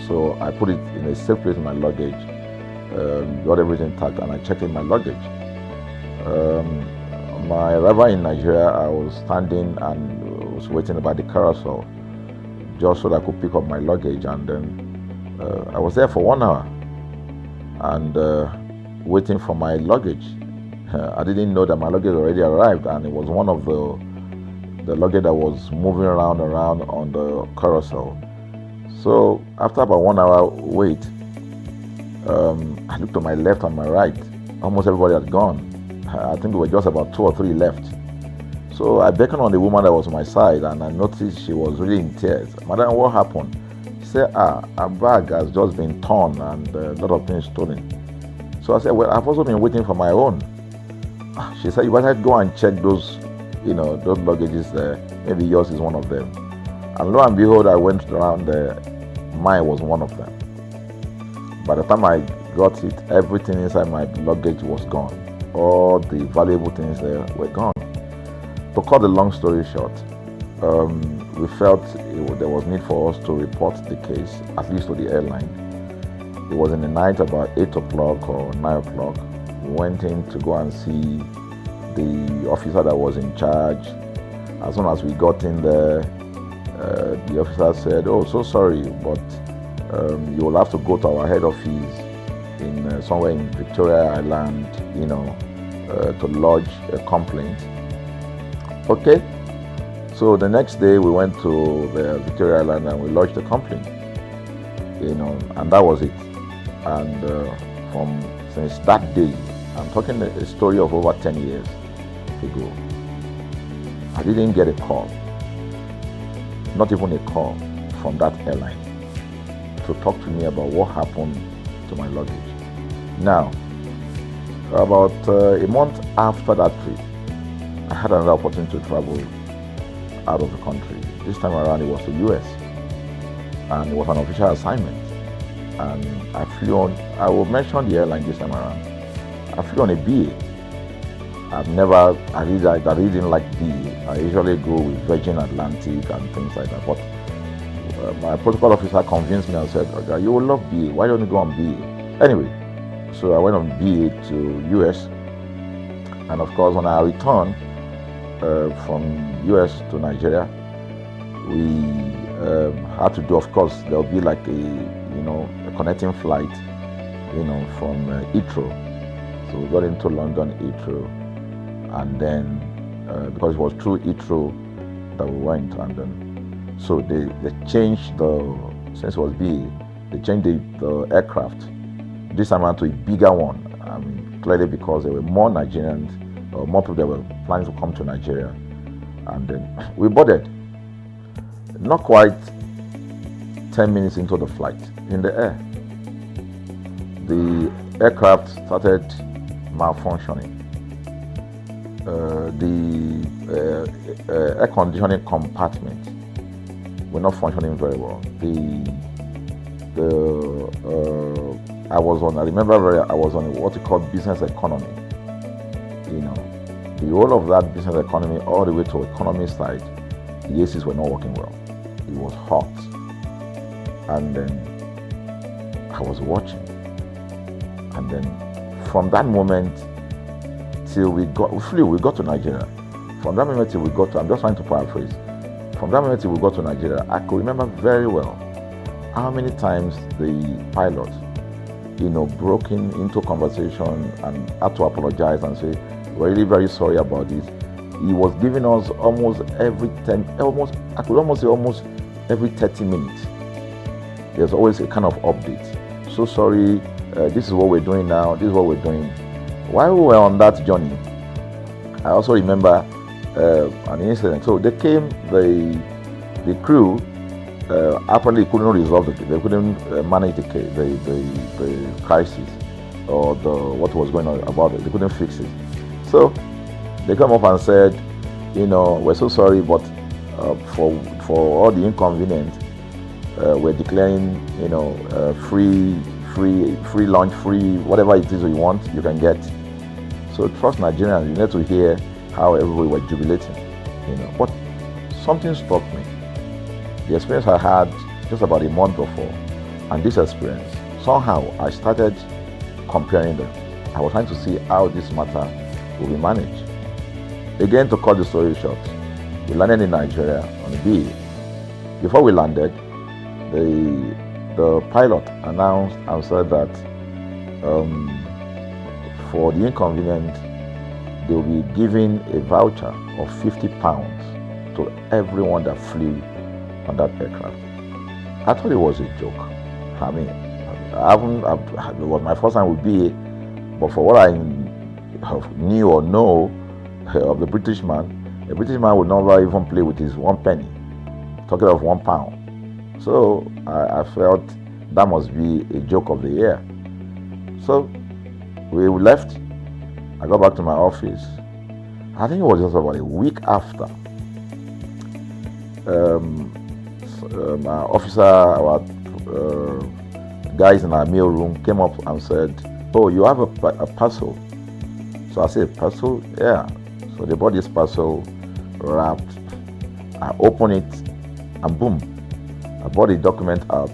[SPEAKER 11] So I put it in a safe place in my luggage, got everything intact, and I checked in my luggage. My arrival in Nigeria, I was standing and was waiting by the carousel just so that I could pick up my luggage, and then I was there for 1 hour and waiting for my luggage. I didn't know that my luggage already arrived, and it was one of the luggage that was moving around on the carousel. So after about 1 hour wait, I looked to my left and my right. Almost everybody had gone. I think there were just about 2 or 3 left. So I beckoned on the woman that was on my side, and I noticed she was really in tears. Madam, what happened? She said, her bag has just been torn and a lot of things stolen. So I said, well, I've also been waiting for my own. She said, you better go and check those, those luggages there. Maybe yours is one of them. And lo and behold, I went around there. Mine was one of them. By the time I got it, everything inside my luggage was gone. All the valuable things there were gone. To cut the long story short, we felt there was need for us to report the case, at least to the airline. It was in the night, about 8 o'clock or 9 o'clock. We went in to go and see the officer that was in charge. As soon as we got in there, the officer said, "Oh, so sorry, but you will have to go to our head office in somewhere in Victoria Island, to lodge a complaint." Okay. So the next day we went to the Victoria Island and we lodged a complaint, and that was it. And since that day, I'm talking a story of over 10 years ago, I didn't get a call, not even a call from that airline to talk to me about what happened to my luggage. Now, about a month after that trip, I had another opportunity to travel out of the country. This time around it was to US, and it was an official assignment. And I flew on, I will mention the airline this time around. I flew on a BA. I really didn't like BA. I usually go with Virgin Atlantic and things like that. But my protocol officer convinced me and said, "Okay, you will love BA. Why don't you go on BA?" Anyway, so I went on BA to US. And of course, when I returned from US to Nigeria, we had to do, of course, there'll be like a connecting flight, from Heathrow. So we got into London Heathrow, and then because it was through Heathrow that we went, and then so they changed since it was BA, they changed the aircraft this time around to a bigger one. I mean, clearly because there were more Nigerians, or more people that were planning to come to Nigeria, and then we boarded. Not quite 10 minutes into the flight, in the air, the aircraft started malfunctioning. The air conditioning compartment were not functioning very well. I was on what you call business economy. The whole of that business economy, all the way to economy side, the ACs were not working well. It was hot. And then I was watching. And then from that moment till we got to Nigeria. From that moment till we got to, I'm just trying to paraphrase. From that moment till we got to Nigeria, I could remember very well how many times the pilot, broke into conversation and had to apologize and say, "We're really very sorry about this." He was giving us almost every 30 minutes. There's always a kind of update. "So sorry, this is what we're doing now, this is what we're doing." While we were on that journey, I also remember an incident. So they came, the crew apparently couldn't resolve they couldn't manage the crisis or what was going on about it. They couldn't fix it. So they came up and said, "We're so sorry, but for all the inconvenience, we're declaring, free lunch, free whatever it is you want, you can get." So trust Nigerians, you need to hear how everybody was jubilating, But something struck me. The experience I had just about a month before, and this experience, somehow I started comparing them. I was trying to see how this matter will be managed. Again, to cut the story short, we landed in Nigeria on the BA. Before we landed, the pilot announced and said that for the inconvenient, they will be giving a voucher of £50 to everyone that flew on that aircraft. I thought it was a joke. I mean, it was my first time with BA, but for what I knew or know of the British man would never even play with his 1 penny, talking of £1. So I felt that must be a joke of the year. So we left. I got back to my office. I think it was just about a week after. My officer, our guys in our mail room came up and said, "Oh, you have a parcel." So I said, "Parcel? Yeah." So they brought this parcel wrapped. I opened it, and boom, I brought the document out.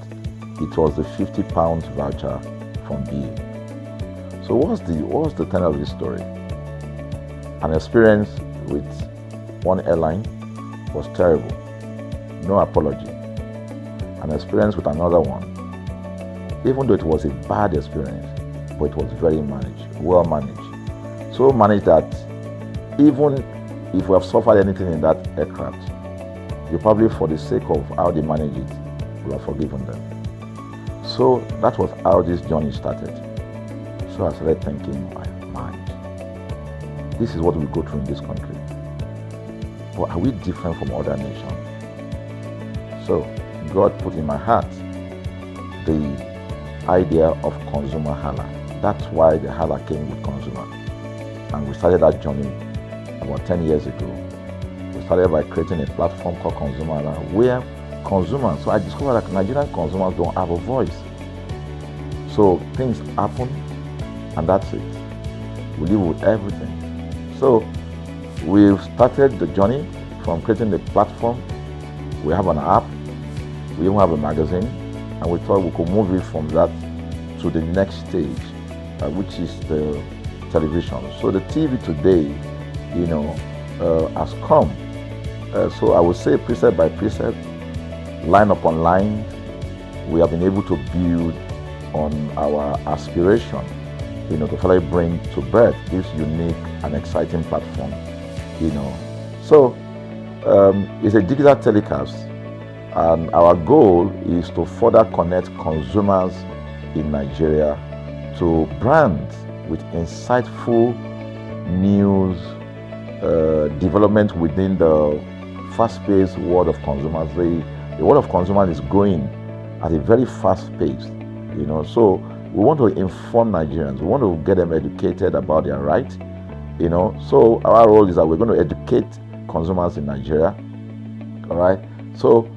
[SPEAKER 11] It was the £50 voucher from BA. So what was the tenor of this story? An experience with one airline was terrible, no apology. An experience with another one, even though it was a bad experience, but it was very well managed. So managed that even if we have suffered anything in that aircraft, you probably, for the sake of how they manage it, will have forgiven them. So that was how this journey started. So I started thinking, my mind, this is what we go through in this country. But are we different from other nations? So God put in my heart the idea of ConsumerHalla. That's why the Halla came with consumer. And we started that journey about 10 years ago. We started by creating a platform called ConsumerHalla, where consumers, so I discovered that Nigerian consumers don't have a voice. So things happen, and that's it. We live with everything. So we've started the journey from creating the platform. We have an app, we even have a magazine, and we thought we could move it from that to the next stage, which is the television. So the TV today, has come. So I would say precept by precept, line upon line, we have been able to build on our aspiration, to finally bring to birth this unique and exciting platform, So it's a digital telecast, and our goal is to further connect consumers in Nigeria to brands with insightful news, development within the fast-paced world of consumers. The world of consumers is growing at a very fast pace, So we want to inform Nigerians. We want to get them educated about their rights, So our role is that we're going to educate consumers in Nigeria, all right? So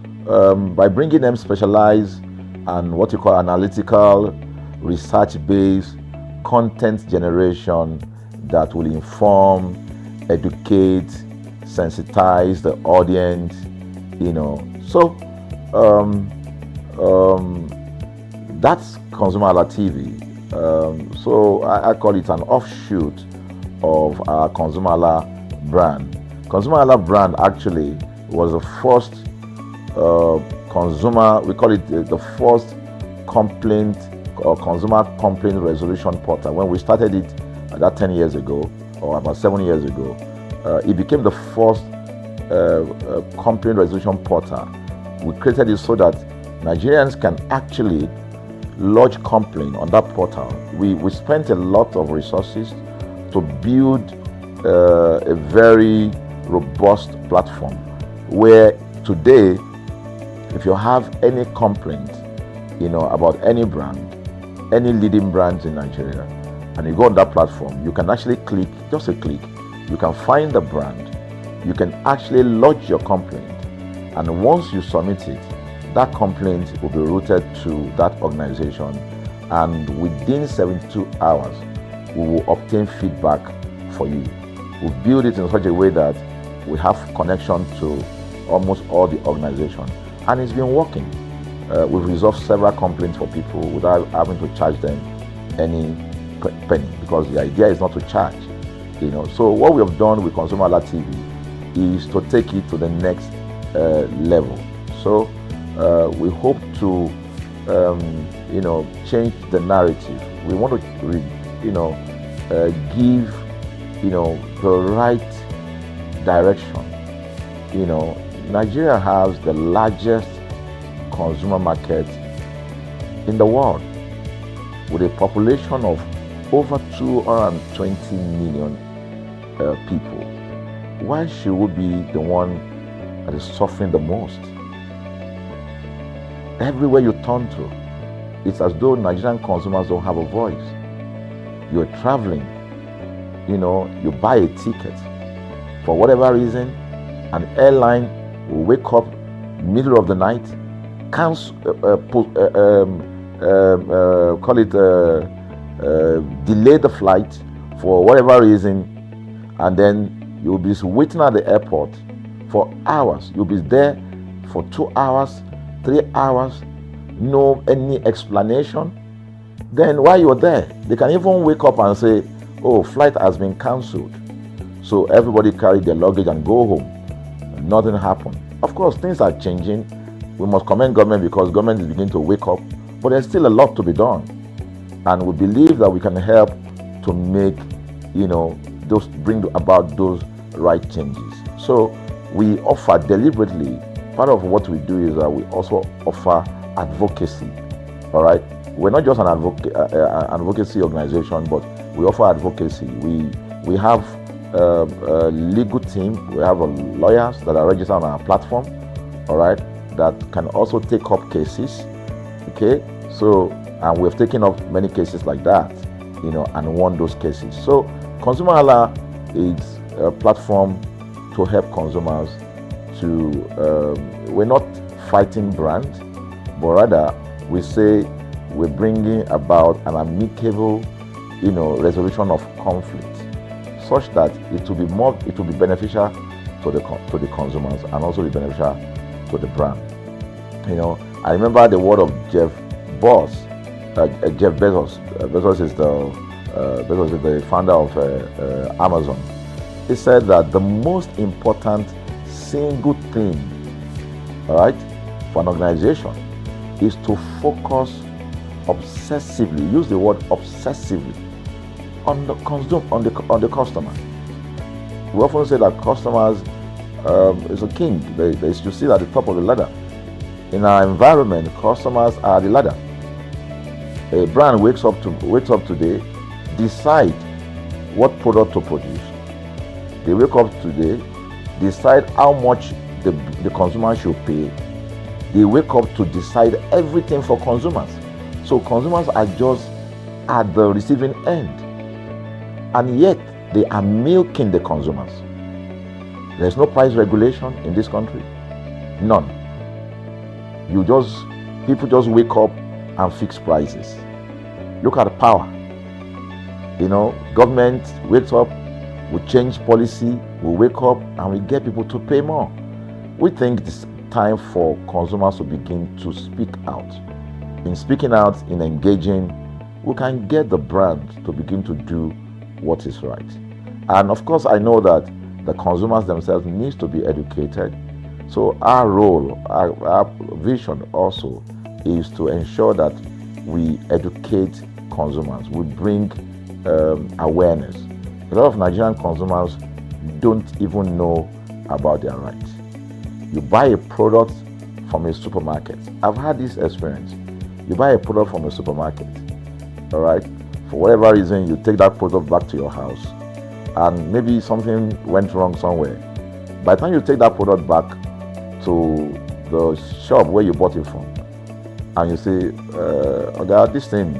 [SPEAKER 11] by bringing them specialized and what you call analytical, research-based content generation that will inform, educate, sensitize the audience, So that's ConsumerHallaTV. So I call it an offshoot of our ConsumerHalla brand. ConsumerHalla brand actually was the first we call it the first complaint or consumer complaint resolution portal. When we started it about 10 years ago, or about 7 years ago, it became the first complaint resolution portal. We created it so that Nigerians can actually lodge complaint on that portal. We spent a lot of resources to build a very robust platform where today, if you have any complaint, about any brand, any leading brands in Nigeria, and you go on that platform, you can actually click, just a click, you can find the brand, you can actually lodge your complaint, and once you submit it, that complaint will be routed to that organization, and within 72 hours, we will obtain feedback for you. We build it in such a way that we have connection to almost all the organizations, and it's been working. We've resolved several complaints for people without having to charge them any penny, because the idea is not to charge. So what we have done with ConsumerHallaTV is to take it to the next level. So we hope to change the narrative. We want to give the right direction. Nigeria has the largest consumer market in the world, with a population of over 220 million people. Why should we be the one that is suffering the most? Everywhere you turn to, it's as though Nigerian consumers don't have a voice. You're traveling, you buy a ticket. For whatever reason, an airline will wake up middle of the night, delay the flight for whatever reason, and then you'll be waiting at the airport for hours. You'll be there for 2 hours, 3 hours, no any explanation. Then while you're there, they can even wake up and say, oh, flight has been cancelled. So everybody carry their luggage and go home. Nothing happened. Of course, things are changing. We must commend government, because government is beginning to wake up, but there's still a lot to be done. And we believe that we can help to make, bring about those right changes. So we offer deliberately, part of what we do is that we also offer advocacy. All right. We're not just an advocacy organization, but we offer advocacy. We have a legal team. We have lawyers that are registered on our platform, all right, that can also take up cases. Okay, so and we've taken up many cases like that, and won those cases. So ConsumerHalla is a platform to help consumers to. We're not fighting brand, but rather we say we're bringing about an amicable, resolution of conflict, such that it will be beneficial to the consumers and also be beneficial to the brand. I remember the word of Jeff Bezos. Bezos is the founder of Amazon. He said that the most important single thing, all right, for an organization is to focus obsessively, use the word obsessively, on the customer. We often say that customers is a king. They should sit at the top of the ladder. In our environment, customers are the ladder. A brand wakes up today, decide what product to produce. They wake up today, decide how much the consumer should pay. They wake up to decide everything for consumers. So consumers are just at the receiving end, and yet they are milking the consumers. There's no price regulation in this country, none. People just wake up and fix prices. Look at the power. Government wakes up, we change policy, we wake up and we get people to pay more. We think it's time for consumers to begin to speak out. In speaking out, in engaging, we can get the brand to begin to do what is right. And of course, I know that the consumers themselves need to be educated. So our role, our vision also is to ensure that we educate consumers. We bring awareness. A lot of Nigerian consumers don't even know about their rights. You buy a product from a supermarket. I've had this experience. You buy a product from a supermarket, all right? For whatever reason, you take that product back to your house, and maybe something went wrong somewhere. By the time you take that product back to the shop where you bought it from, and you say, Oga, this thing,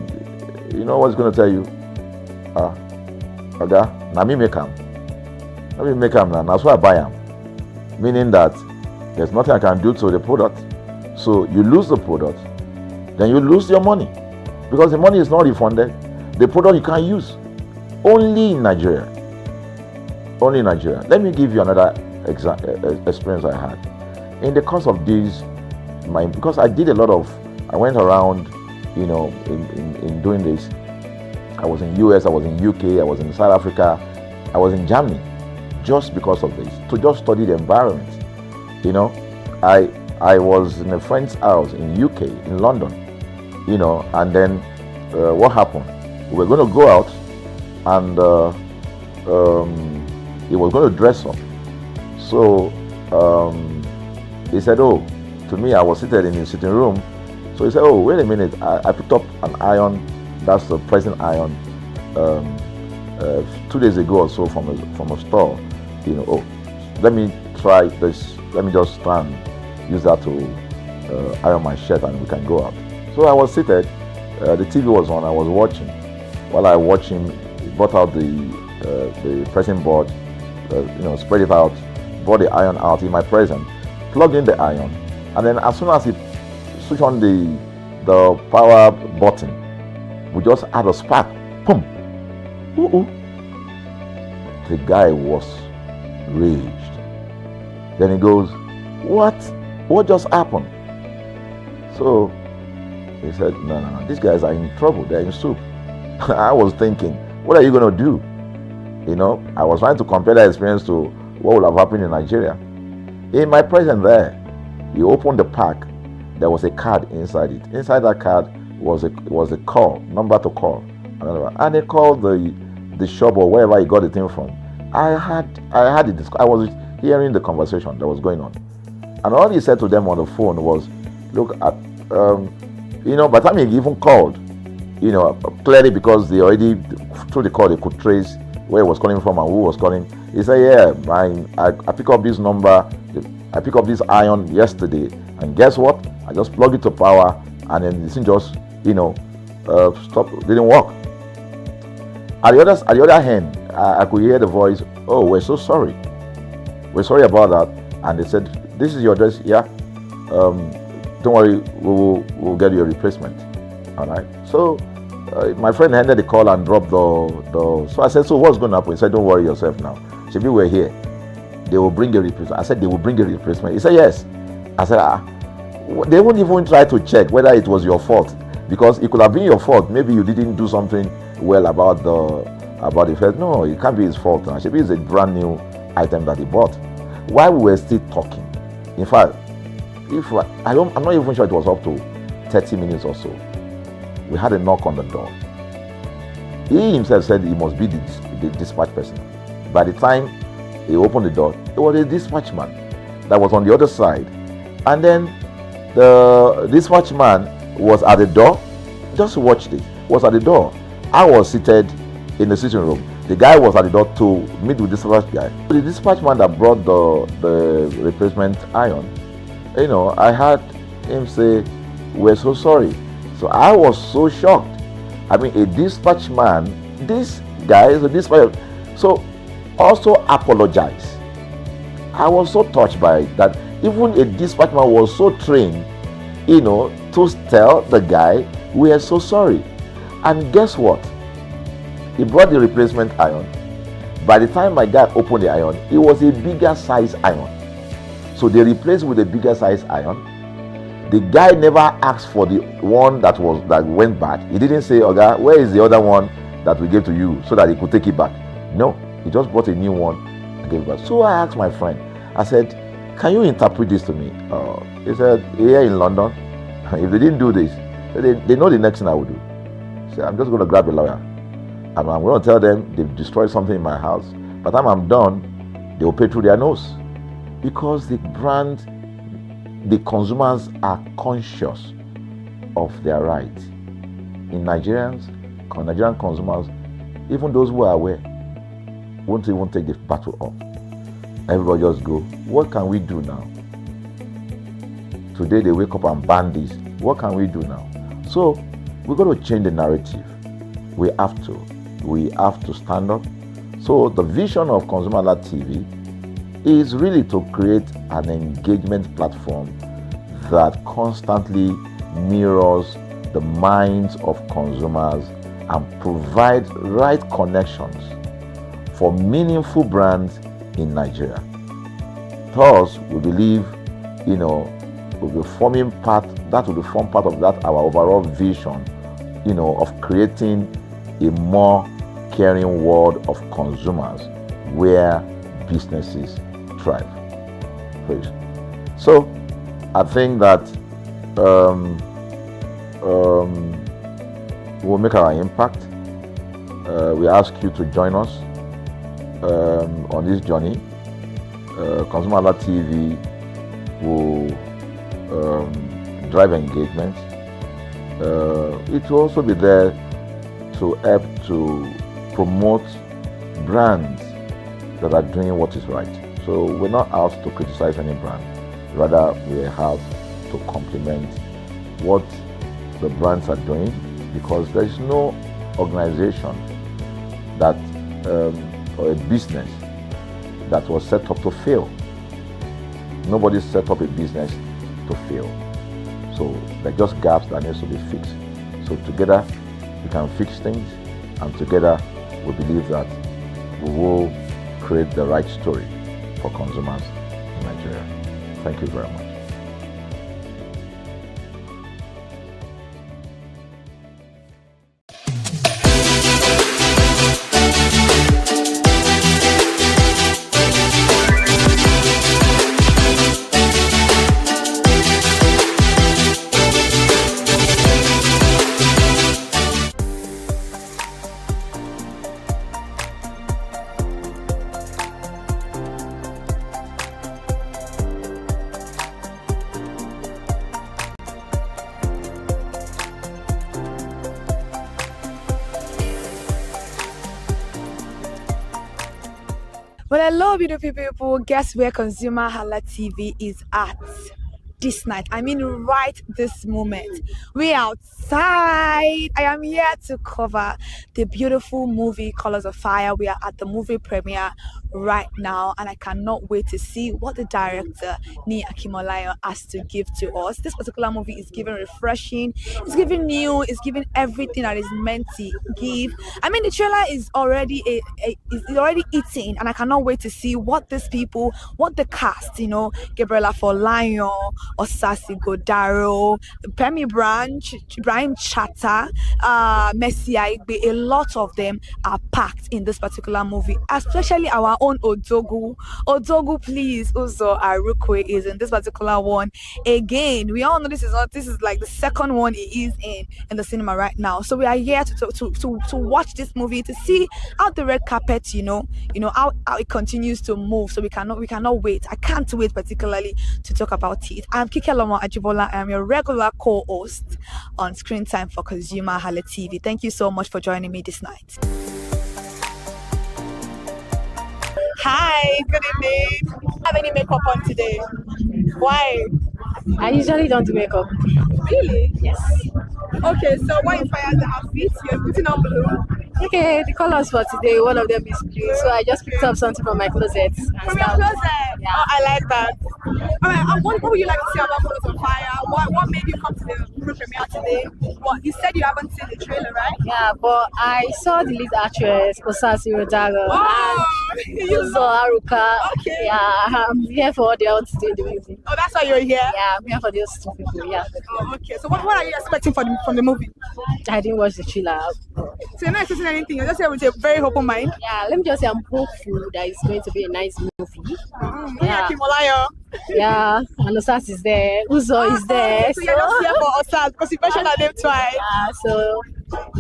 [SPEAKER 11] you know what's going to tell you? Oga, na me make am. Let me make am now. That's why I buy am. Meaning that there's nothing I can do to the product. So you lose the product, then you lose your money, because the money is not refunded. The product you can't use, only in Nigeria. only in Nigeria. Let me give you another experience I had. In the course of these, because I did a lot of, I went around, you know, in doing this. I was in US, I was in UK, I was in South Africa, I was in Germany, just because of this, to just study the environment. You know, I was in a friend's house in UK, in London, you know, and then what happened? We were going to go out, and he was going to dress up. So he said, oh, to me, I was seated in his sitting room. So he said, oh, wait a minute, I picked up an iron, that's the pressing iron, 2 days ago or so from a store. You know, oh, let me try this, let me just try and use that to iron my shirt and we can go out. So I was seated, the TV was on, I was watching. While I watched him, he brought out the pressing board, you know, spread it out, brought the iron out in my presence, plugged in the iron, and then as soon as he switched on the power button, we just had a spark. Boom! Ooh. The guy was raged. Then he goes, what just happened? So he said, no, these guys are in trouble, they're in soup. I was thinking, what are you going to do? You know, I was trying to compare that experience to what would have happened in Nigeria. In my presence there, he opened the pack, there was a card inside it. Inside that card was a call, number to call. And they called the shop or wherever he got the thing from. I was hearing the conversation that was going on. And all he said to them on the phone was, look, you know, by the time he even called, you know, clearly because they already, through the call, they could trace where he was calling from and who was calling. He said, yeah, I picked up this number, I picked up this iron yesterday, and guess what? I just plugged it to power, and then this thing just, you know, didn't work. At the other hand, I could hear the voice, oh, we're so sorry. We're sorry about that. And they said, this is your address, yeah. Don't worry, we'll get you a replacement. All right. So my friend ended the call and dropped the. So I said, so what's going to happen? He said, don't worry yourself now. Should we're here. They will bring a replacement. I said, they will bring a replacement. He said, yes. I said, they won't even try to check whether it was your fault, because it could have been your fault. Maybe you didn't do something well about the first. No, it can't be his fault. Now, it's a brand new item that he bought. While we were still talking, in fact, I'm not even sure it was up to 30 minutes or so. We had a knock on the door. He himself said he must be the dispatch person. By the time he opened the door, it was a dispatch man that was on the other side. And then the dispatch man was at the door. Just watch this. Was at the door. I was seated in the sitting room. The guy was at the door to meet with the dispatch guy. The dispatch man that brought the replacement iron, you know, I heard him say, we're so sorry. So I was so shocked. I mean, a dispatch man, this guy is a dispatch, so also apologize. I was so touched by it that even a dispatch man was so trained, you know, to tell the guy, we are so sorry. And guess what? He brought the replacement iron. By the time my guy opened the iron, it was a bigger size iron. So they replaced with a bigger size iron. The guy never asked for the one that went bad. He didn't say, okay, where is the other one that we gave to you, so that he could take it back. No, he just bought a new one and gave it back. So I asked my friend, I said, can you interpret this to me? He said, here in London, if they didn't do this, they know the next thing I will do. So I'm just going to grab a lawyer. And I'm going to tell them they've destroyed something in my house. By the time I'm done, they will pay through their nose. Because the consumers are conscious of their rights. In Nigerian consumers, even those who are aware, won't even take the battle up. Everybody just go, what can we do now? Today they wake up and ban this. What can we do now? So we're going to change the narrative. We have to stand up. So the vision of ConsumerHallaTV is really to create an engagement platform that constantly mirrors the minds of consumers and provide right connections for meaningful brands in Nigeria. Thus, we believe, will be forming part of that our overall vision, of creating a more caring world of consumers where businesses thrive. Please. So, I think that we'll make our impact. We ask you to join us on this journey. ConsumerHallaTV will drive engagement. It will also be there to help to promote brands that are doing what is right. So we're not out to criticize any brand. Rather, we have to complement what the brands are doing, because there is no organization that or a business that was set up to fail. Nobody set up a business to fail. So there are just gaps that needs to be fixed. So together we can fix things, and together we believe that we will create the right story for consumers in Nigeria. Thank you very much.
[SPEAKER 1] Well, hello, beautiful people. Guess where ConsumerHallaTV is at this night? I mean, right this moment. We're outside. I am here to cover the beautiful movie Colors of Fire. We are at the movie premiere right now, and I cannot wait to see what the director Ni Akimolayo has to give to us. This particular movie is giving refreshing, it's giving new, it's giving everything that is meant to give. I mean, the trailer is already is already eating, and I cannot wait to see what these people, what the cast, Gabriela Folayan, Osasi Godaro, Pemi Branch, Ibrahim Chata, Messi Aigbe, a lot of them are packed in this particular movie, especially our own Odogu, please. Uzo Arukwe is in this particular one. Again, we all know this is like the second one he is in the cinema right now. So we are here to watch this movie, to see how the red carpet, how it continues to move. So we cannot wait. I can't wait particularly to talk about it. I'm Kike Lomo Ajibola. I am your regular co-host on Screen Time for ConsumerHallaTV. Thank you so much for joining me this night. Hi, good evening. Have any makeup on today? Why?
[SPEAKER 12] I usually don't do makeup.
[SPEAKER 1] Really?
[SPEAKER 12] Yes.
[SPEAKER 1] Okay, so what inspired the outfit? You're putting on blue.
[SPEAKER 12] Okay, the colors for today, one of them is blue, so I just picked up something from my closet.
[SPEAKER 1] From your closet?
[SPEAKER 12] Yeah.
[SPEAKER 1] Oh, I like that. Alright, what would you like to say about Colors of Fire? What made you come to the premiere today? You said you haven't seen the trailer, right?
[SPEAKER 12] Yeah, but I saw the lead actress, Osasi Godaro, and Uzo Aruka.
[SPEAKER 1] Okay.
[SPEAKER 12] Yeah, I'm here for what they want to do in the movie.
[SPEAKER 1] Oh, that's why you're here?
[SPEAKER 12] Yeah, I'm here for those two people, yeah.
[SPEAKER 1] Oh, okay. So what are you expecting from the movie?
[SPEAKER 12] I didn't watch the trailer.
[SPEAKER 1] So you're not expecting anything? You're just here with a very open mind?
[SPEAKER 12] Yeah, let me just say I'm hopeful that it's going to be a nice movie.
[SPEAKER 1] Yeah.
[SPEAKER 12] Yeah, and Osas is there, Uzo is there.
[SPEAKER 1] So you're just here for Osas because you mentioned her name twice.
[SPEAKER 12] Yeah, so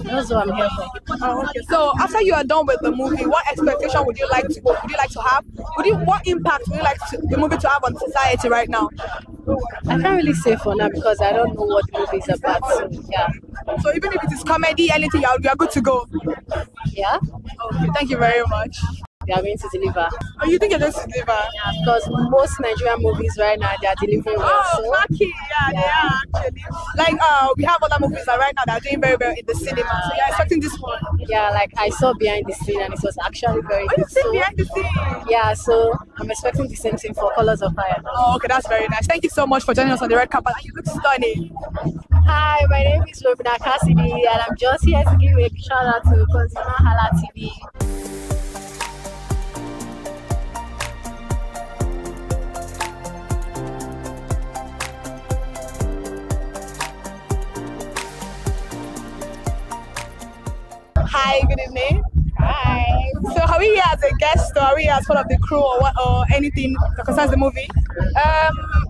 [SPEAKER 12] that's what I'm here for.
[SPEAKER 1] Oh, okay. So after you are done with the movie, what expectation would you like to have? What impact would you like the movie to have on society right now?
[SPEAKER 12] I can't really say for now because I don't know what the movie is about. So yeah.
[SPEAKER 1] So even if it is comedy, anything, you are good to go.
[SPEAKER 12] Yeah.
[SPEAKER 1] Okay. Thank you very much.
[SPEAKER 12] They are going to deliver.
[SPEAKER 1] Oh, you think you're going to deliver?
[SPEAKER 12] Yeah, because most Nigerian movies right now, they are delivering well.
[SPEAKER 1] Oh, lucky. Yeah, they are actually. Like, we have other movies that right now that are doing very well in the cinema. So you're expecting this one?
[SPEAKER 12] Yeah, like I saw Behind the Scene and it was actually very good.
[SPEAKER 1] You see Behind the Scene?
[SPEAKER 12] Yeah, so I'm expecting the same thing for Colors of Fire.
[SPEAKER 1] Oh, okay, that's very nice. Thank you so much for joining us on the red carpet. You look stunning.
[SPEAKER 12] Hi, my name is Robina Cassidy and I'm just here to give a shout out to ConsumerHallaTV.
[SPEAKER 1] Hi, good evening.
[SPEAKER 3] Hi.
[SPEAKER 1] So are we here as a guest or are we here as part of the crew or what or anything that concerns the movie?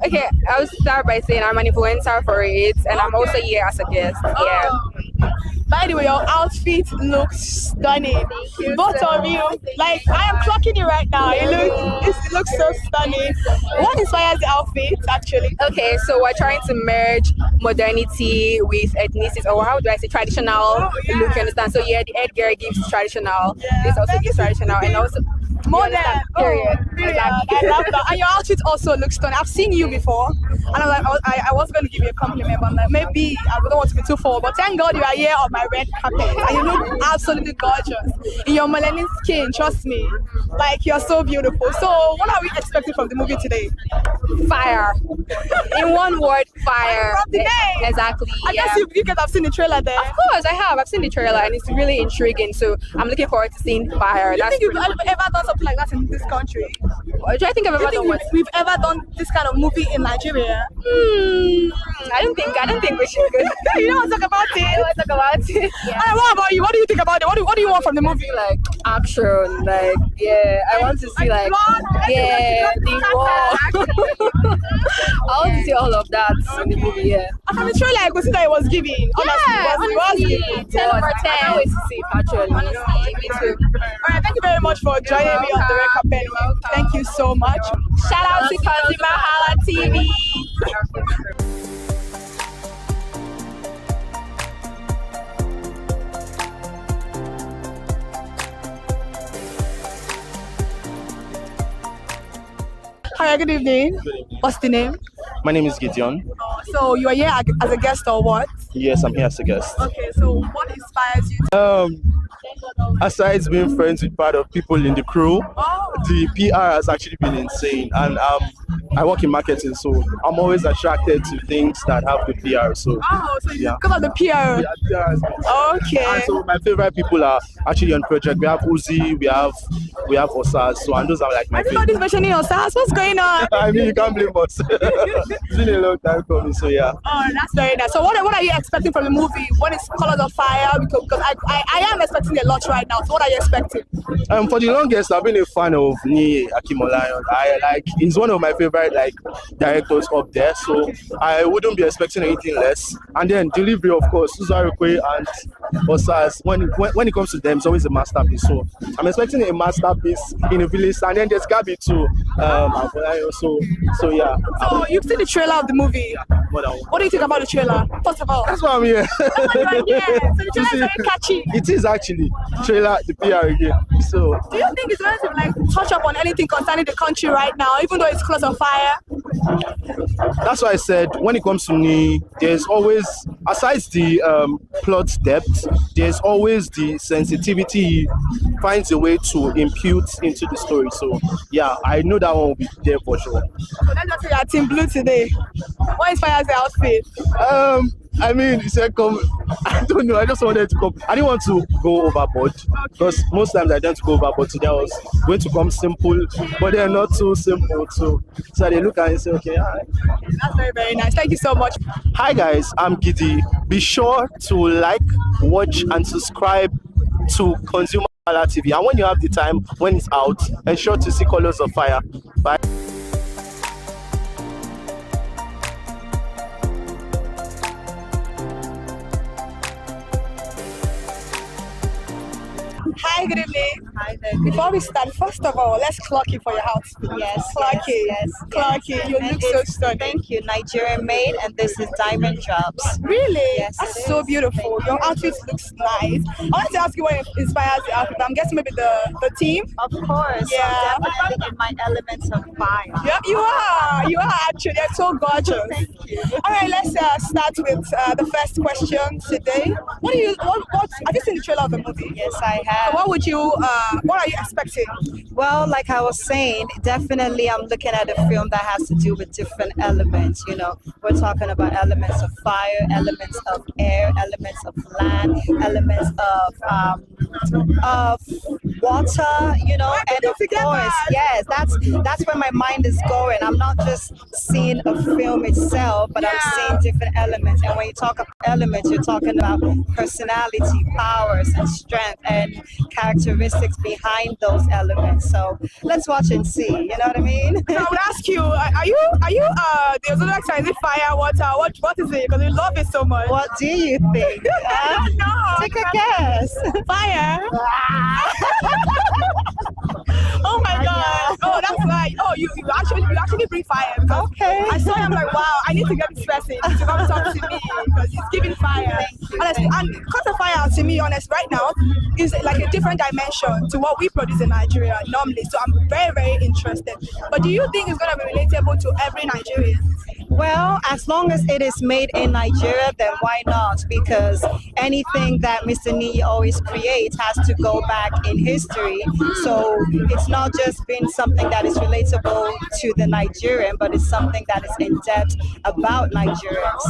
[SPEAKER 3] Okay, I'll start by saying I'm an influencer for it, and I'm also here as a guest. Yeah.
[SPEAKER 1] By the way, your outfit looks stunning. Both of you, like I am clocking you right now. It looks so stunning. What inspires the outfit actually?
[SPEAKER 3] Okay, so we're trying to merge modernity with ethnicity, or how do I say traditional look, you understand? So yeah, the headgear gives traditional, this also gives traditional, and also
[SPEAKER 1] Modern.
[SPEAKER 3] Period.
[SPEAKER 1] Period. I love that. And your outfit also looks stunning. I've seen you before, and I'm like, I was going to give you a compliment, but like, maybe I don't want to be too forward. But thank God you are here on my red carpet, and you look absolutely gorgeous in your melanin skin. Trust me, like you're so beautiful. So, what are we expecting from the movie today?
[SPEAKER 3] Fire. In one word, fire.
[SPEAKER 1] From the name.
[SPEAKER 3] Exactly.
[SPEAKER 1] I guess you guys have seen the trailer there.
[SPEAKER 3] Of course, I have. I've seen the trailer, and it's really intriguing. So I'm looking forward to seeing fire.
[SPEAKER 1] Do you think you've ever done something like that in this country?
[SPEAKER 3] Do I think I've ever done what?
[SPEAKER 1] We've ever done this kind of movie in Nigeria?
[SPEAKER 3] I don't think we should.
[SPEAKER 1] You don't want to talk about it.
[SPEAKER 3] I want to talk about it. Yeah.
[SPEAKER 1] And what about you? What do you think about it? What do you want from the movie?
[SPEAKER 3] Like action, like yeah. I want to see like yeah, the war. I want to see all of that in the movie. Yeah.
[SPEAKER 1] And from the trailer, I could see that it was giving.
[SPEAKER 3] Honestly, 10 over 10. I can't wait to see it, actually. Honestly, me too.
[SPEAKER 1] Alright, thank you very much for joining me on the red carpet. Thank you so much.
[SPEAKER 3] Shout out to ConsumerHallaTV.
[SPEAKER 1] Hi, good evening. What's the name?
[SPEAKER 13] My name is Gideon.
[SPEAKER 1] So you are here as a guest or what?
[SPEAKER 13] Yes, I'm here as a guest.
[SPEAKER 1] Okay, so what inspires you?
[SPEAKER 13] Aside being friends with part of people in the crew, the PR has actually been insane, and I work in marketing, so I'm always attracted to things that have good PR. So
[SPEAKER 1] yeah, because of the PR. Okay.
[SPEAKER 13] And so my favorite people are actually on project. We have Uzi, we have Osas, so and those are like my favorite.
[SPEAKER 1] Everybody's mentioning Osas. What's going on?
[SPEAKER 13] I mean, you can't blame us. It's been a long time coming, so yeah.
[SPEAKER 1] Oh, that's very nice. So what are you expecting from the movie? What is Colors of Fire? Because I am expecting a lot right now. So what are you expecting?
[SPEAKER 13] For the longest, I've been a fan of Ni Akimolayan. He's one of my favorite directors up there, so I wouldn't be expecting anything less. And then delivery, of course, Suzarekwe and Osas. When it comes to them, it's always a masterpiece. So I'm expecting a masterpiece in a village, and then there's Gabi too. So yeah.
[SPEAKER 1] So you've seen the trailer of the movie. What do you think about the trailer? First of all,
[SPEAKER 13] that's why I'm here.
[SPEAKER 1] So the trailer is very catchy.
[SPEAKER 13] It is actually trailer, the PR again. So
[SPEAKER 1] do you think it's going to touch up on anything concerning the country right now, even though it's Colors of Fire?
[SPEAKER 13] That's why I said when it comes to me, there's always, aside the plot depth, there's always the sensitivity he finds a way to impute into the story. So yeah, I know that one will be there for sure.
[SPEAKER 1] So that's just your team blue today. What inspires the outfit?
[SPEAKER 13] I mean, he said come. I don't know. I just wanted to come. I didn't want to go overboard because most times I tend to go overboard. Today I was going to come simple, but they're not too simple. So they look at it and say, okay, all right.
[SPEAKER 1] That's very, very nice. Thank you so much.
[SPEAKER 13] Hi guys, I'm Giddy. Be sure to like, watch, and subscribe to ConsumerHallaTV. And when you have the time, when it's out, ensure to see Colors of Fire. Bye.
[SPEAKER 1] Hi, good evening. Hi there. Before we start, first of all, let's clock you for your outfit.
[SPEAKER 14] Yes,
[SPEAKER 1] clock it.
[SPEAKER 14] yes,
[SPEAKER 1] clock it. You look so stunning.
[SPEAKER 14] Thank you. Nigerian made, and this is diamond drops.
[SPEAKER 1] Really?
[SPEAKER 14] Yes,
[SPEAKER 1] that's so beautiful. Your outfit looks nice. I wanted to ask you what inspires the outfit. I'm guessing maybe the team.
[SPEAKER 14] Of course.
[SPEAKER 1] Yeah.
[SPEAKER 14] I'm definitely in my elements of fire.
[SPEAKER 1] Yeah, you are. You are actually. You're so gorgeous.
[SPEAKER 14] Thank you.
[SPEAKER 1] All right, let's start with the first question today. What have you seen the trailer of the movie?
[SPEAKER 14] Yes, I have.
[SPEAKER 1] So what are you expecting?
[SPEAKER 14] Well, like I was saying, definitely I'm looking at a film that has to do with different elements. You know, we're talking about elements of fire, elements of air, elements of land, elements of water, you know, and of course, yes, that's where my mind is going. I'm not just seeing a film itself, but I'm seeing different elements. And when you talk about elements. You're talking about personality, powers, and strength, and characteristics behind those elements. So let's watch and see. You know what I mean?
[SPEAKER 1] So I would ask you, are you the zodiac sign? Is it fire, water? What is it? Because we love it so much.
[SPEAKER 14] What do you think?
[SPEAKER 1] I don't know.
[SPEAKER 14] Take a guess.
[SPEAKER 1] Fire. Oh my God! Oh, that's right. Oh, you actually bring fire.
[SPEAKER 14] Okay.
[SPEAKER 1] I saw him like, wow, I need to get this person to come talk to me because he's giving fire. Honestly, and because of fire, to me, honest, right now is like a different dimension to what we produce in Nigeria normally. So I'm very, very interested. But do you think it's gonna be relatable to every Nigerian?
[SPEAKER 14] Well, as long as it is made in Nigeria, then why not? Because anything that Mr. Nii always creates has to go back in history. So it's not just been something that is relatable to the Nigerian, but it's something that is in depth about Nigerians.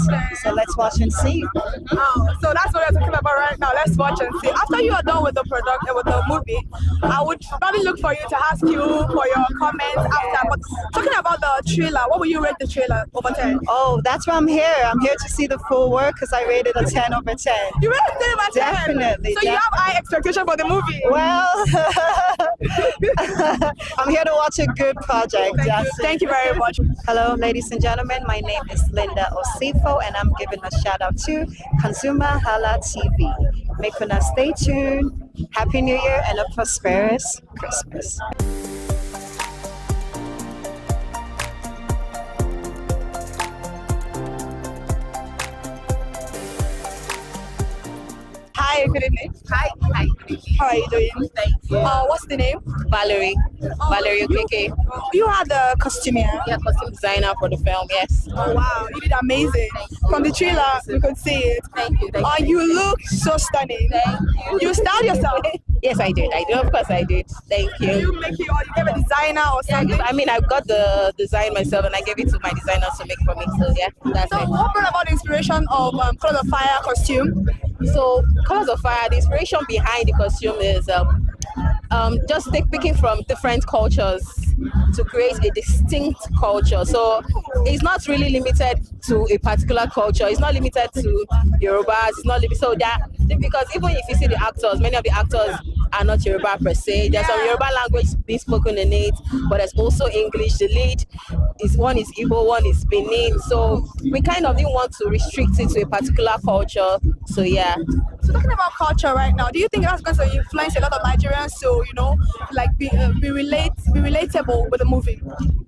[SPEAKER 14] So let's watch and see.
[SPEAKER 1] Oh, so that's what we're talking about right now. Let's watch and see. After you are done with the product with the movie, I would probably look for you to ask you for your comments after. But talking about the trailer, what will you rate the trailer over 10?
[SPEAKER 14] Oh, that's why I'm here. I'm here to see the full work because I rated a 10 over 10.
[SPEAKER 1] You rated 10 over 10?
[SPEAKER 14] Definitely.
[SPEAKER 1] So you have high expectation for the movie?
[SPEAKER 14] Well, I'm here to watch a good project.
[SPEAKER 1] Thank you very much.
[SPEAKER 14] Hello, ladies and gentlemen. My name is Linda Osifo, and I'm giving a shout out to ConsumerHallaTV. Make sure stay tuned. Happy New Year and a prosperous Christmas.
[SPEAKER 1] Hi, good evening.
[SPEAKER 15] Hi.
[SPEAKER 1] How are you doing?
[SPEAKER 15] Thank you.
[SPEAKER 1] What's the name?
[SPEAKER 15] Valerie. Valerie Okeke.
[SPEAKER 1] You are the costumier.
[SPEAKER 15] Yeah, costume designer for the film, yes.
[SPEAKER 1] Oh, wow, you did amazing. From the trailer, you could see it.
[SPEAKER 15] Thank you.
[SPEAKER 1] You look so stunning.
[SPEAKER 15] Thank you.
[SPEAKER 1] You styled yourself?
[SPEAKER 15] Yes, I did. Of course I did. Thank you.
[SPEAKER 1] Did you make it, or you gave a designer or something?
[SPEAKER 15] I mean, I've got the design myself and I gave it to my designer to make for me. So yeah, that's it.
[SPEAKER 1] What brought about the inspiration of Colors of Fire costume?
[SPEAKER 15] So Colors of Fire, the inspiration behind the costume is just picking from different cultures to create a distinct culture. So it's not really limited to a particular culture. It's not limited to Yorubas. It's not limited. So that, because even if you see the actors, many of the actors are not Yoruba per se. There's some Yoruba language being spoken in it, but there's also English. The lead is one is Igbo, one is Benin. So we kind of didn't want to restrict it to a particular culture. So yeah.
[SPEAKER 1] So talking about culture right now, do you think that's going to influence a lot of Nigerians to, like be relatable with the movie?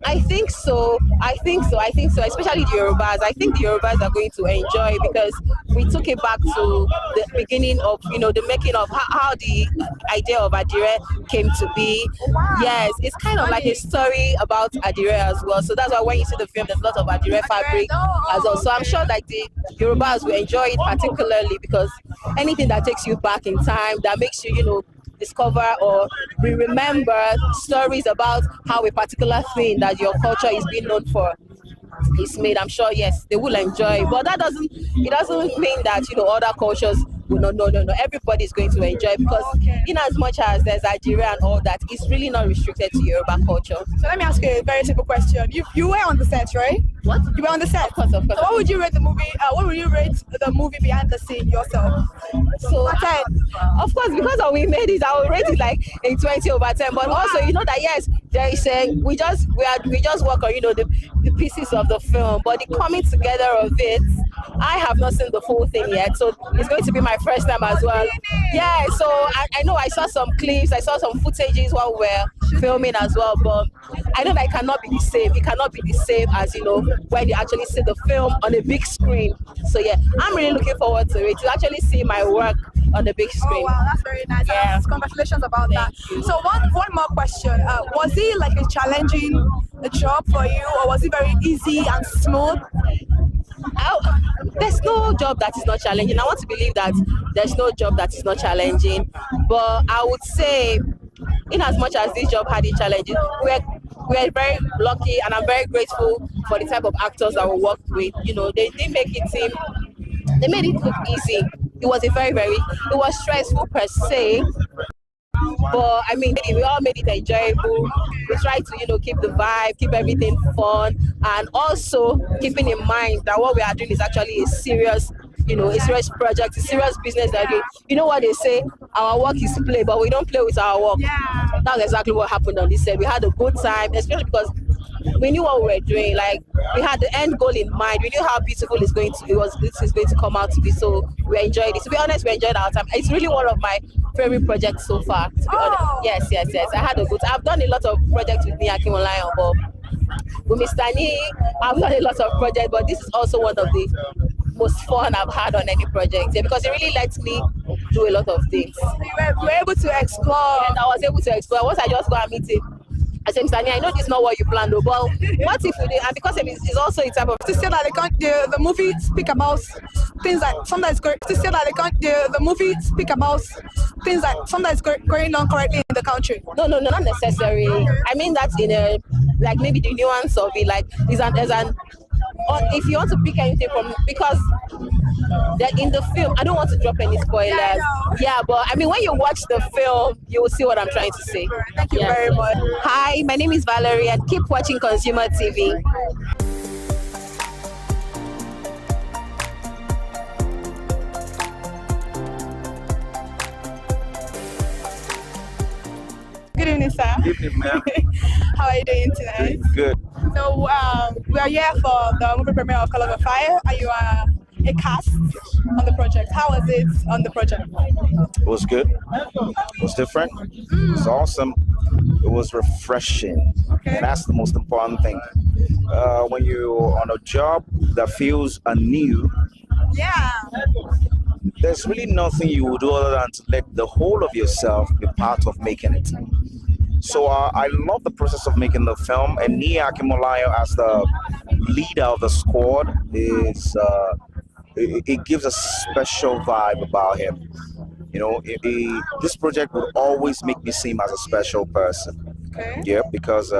[SPEAKER 15] I think so. Especially the Yorubas. I think the Yorubas are going to enjoy because we took it back to the beginning of, the making of how the idea of Adire came to be.
[SPEAKER 1] Wow.
[SPEAKER 15] Yes, it's kind of like a story about Adire as well. So that's why when you see the film, there's a lot of Adire fabric as well. So I'm sure like the Yorubas will enjoy it particularly because anything that takes you back in time, that makes you, discover or remember stories about how a particular thing that your culture is being known for is made. I'm sure, yes, they will enjoy. But it doesn't mean that, other cultures will not. No. Everybody is going to enjoy because in as much as there's Nigeria and all that, it's really not restricted to Yoruba culture.
[SPEAKER 1] So let me ask you a very simple question. You were on the set, right?
[SPEAKER 15] What?
[SPEAKER 1] You were on the set?
[SPEAKER 15] Of course.
[SPEAKER 1] So what would you rate the movie? What would you rate the movie behind the scene yourself?
[SPEAKER 15] So, of course, because we made it, I will rate it like a 20 over 10. But also, that yes, there is we just work on the pieces of the film, but the coming together of it, I have not seen the full thing yet, so it's going to be my first time as well. Yeah, so I know I saw some clips, I saw some footages while we were filming as well, but I know that it cannot be the same. It cannot be the same as when you actually see the film on a big screen. So yeah, I'm really looking forward to it, to actually see my work on the big screen.
[SPEAKER 1] Oh wow, that's very nice.
[SPEAKER 15] Yeah.
[SPEAKER 1] Congratulations about that. So one more question. Was it like a challenging job for you, or was it very easy and smooth?
[SPEAKER 15] There's no job that is not challenging. I want to believe that there's no job that is not challenging. But I would say, in as much as this job had its challenges, we're very lucky, and I'm very grateful for the type of actors that we worked with. They made it look easy. It was it was stressful per se. But I mean, we all made it enjoyable. We tried to, keep the vibe, keep everything fun, and also keeping in mind that what we are doing is actually a serious a serious project, a serious business that we, you know what they say, our work is play, but we don't play with our work. That's exactly what happened on this set. We had a good time, especially because we knew what we were doing. Like, we had the end goal in mind. We knew how beautiful this is going to come out to be. So we enjoyed it. To be honest, we enjoyed our time. It's really one of my favorite projects so far. To be honest. Yes. I had a good time. I've done a lot of projects with Nia Akimolayan, but with Mr. Ni, I've done a lot of projects, but this is also one of the most fun I've had on any project, because it really lets me do a lot of things.
[SPEAKER 3] You were able to explore.
[SPEAKER 15] And I was able to explore. Once I just go and meet it, I said, Mr. Ni, I know this is not what you planned, though, but what if we did? And because it's also a type of
[SPEAKER 3] to say that the movie speak about things that sometimes the movie speak about things that sometimes going on correctly in the country.
[SPEAKER 15] No, not necessary. I mean that in a like maybe the nuance of it, like if you want to pick anything from, because in the film, I don't want to drop any spoilers. Yeah, but I mean, when you watch the film, you will see what I'm trying to say.
[SPEAKER 3] Thank you very much.
[SPEAKER 15] Hi, my name is Valerie, and keep watching Consumer TV.
[SPEAKER 3] Good evening, sir.
[SPEAKER 16] Good evening, ma'am.
[SPEAKER 3] How are you doing tonight?
[SPEAKER 16] Good.
[SPEAKER 3] So we are here for the movie premiere of Colors of Fire, and you are a cast on the project. How was it on the project?
[SPEAKER 16] It was good. It was different. It was awesome. It was refreshing. And that's the most important thing. When you're on a job that feels anew, there's really nothing you will do other than to let the whole of yourself be part of making it. So I love the process of making the film, and Nia Akimolayan as the leader of the squad is it gives a special vibe about him. You know, this project will always make me see him as a special person.
[SPEAKER 3] Okay.
[SPEAKER 16] Yeah, because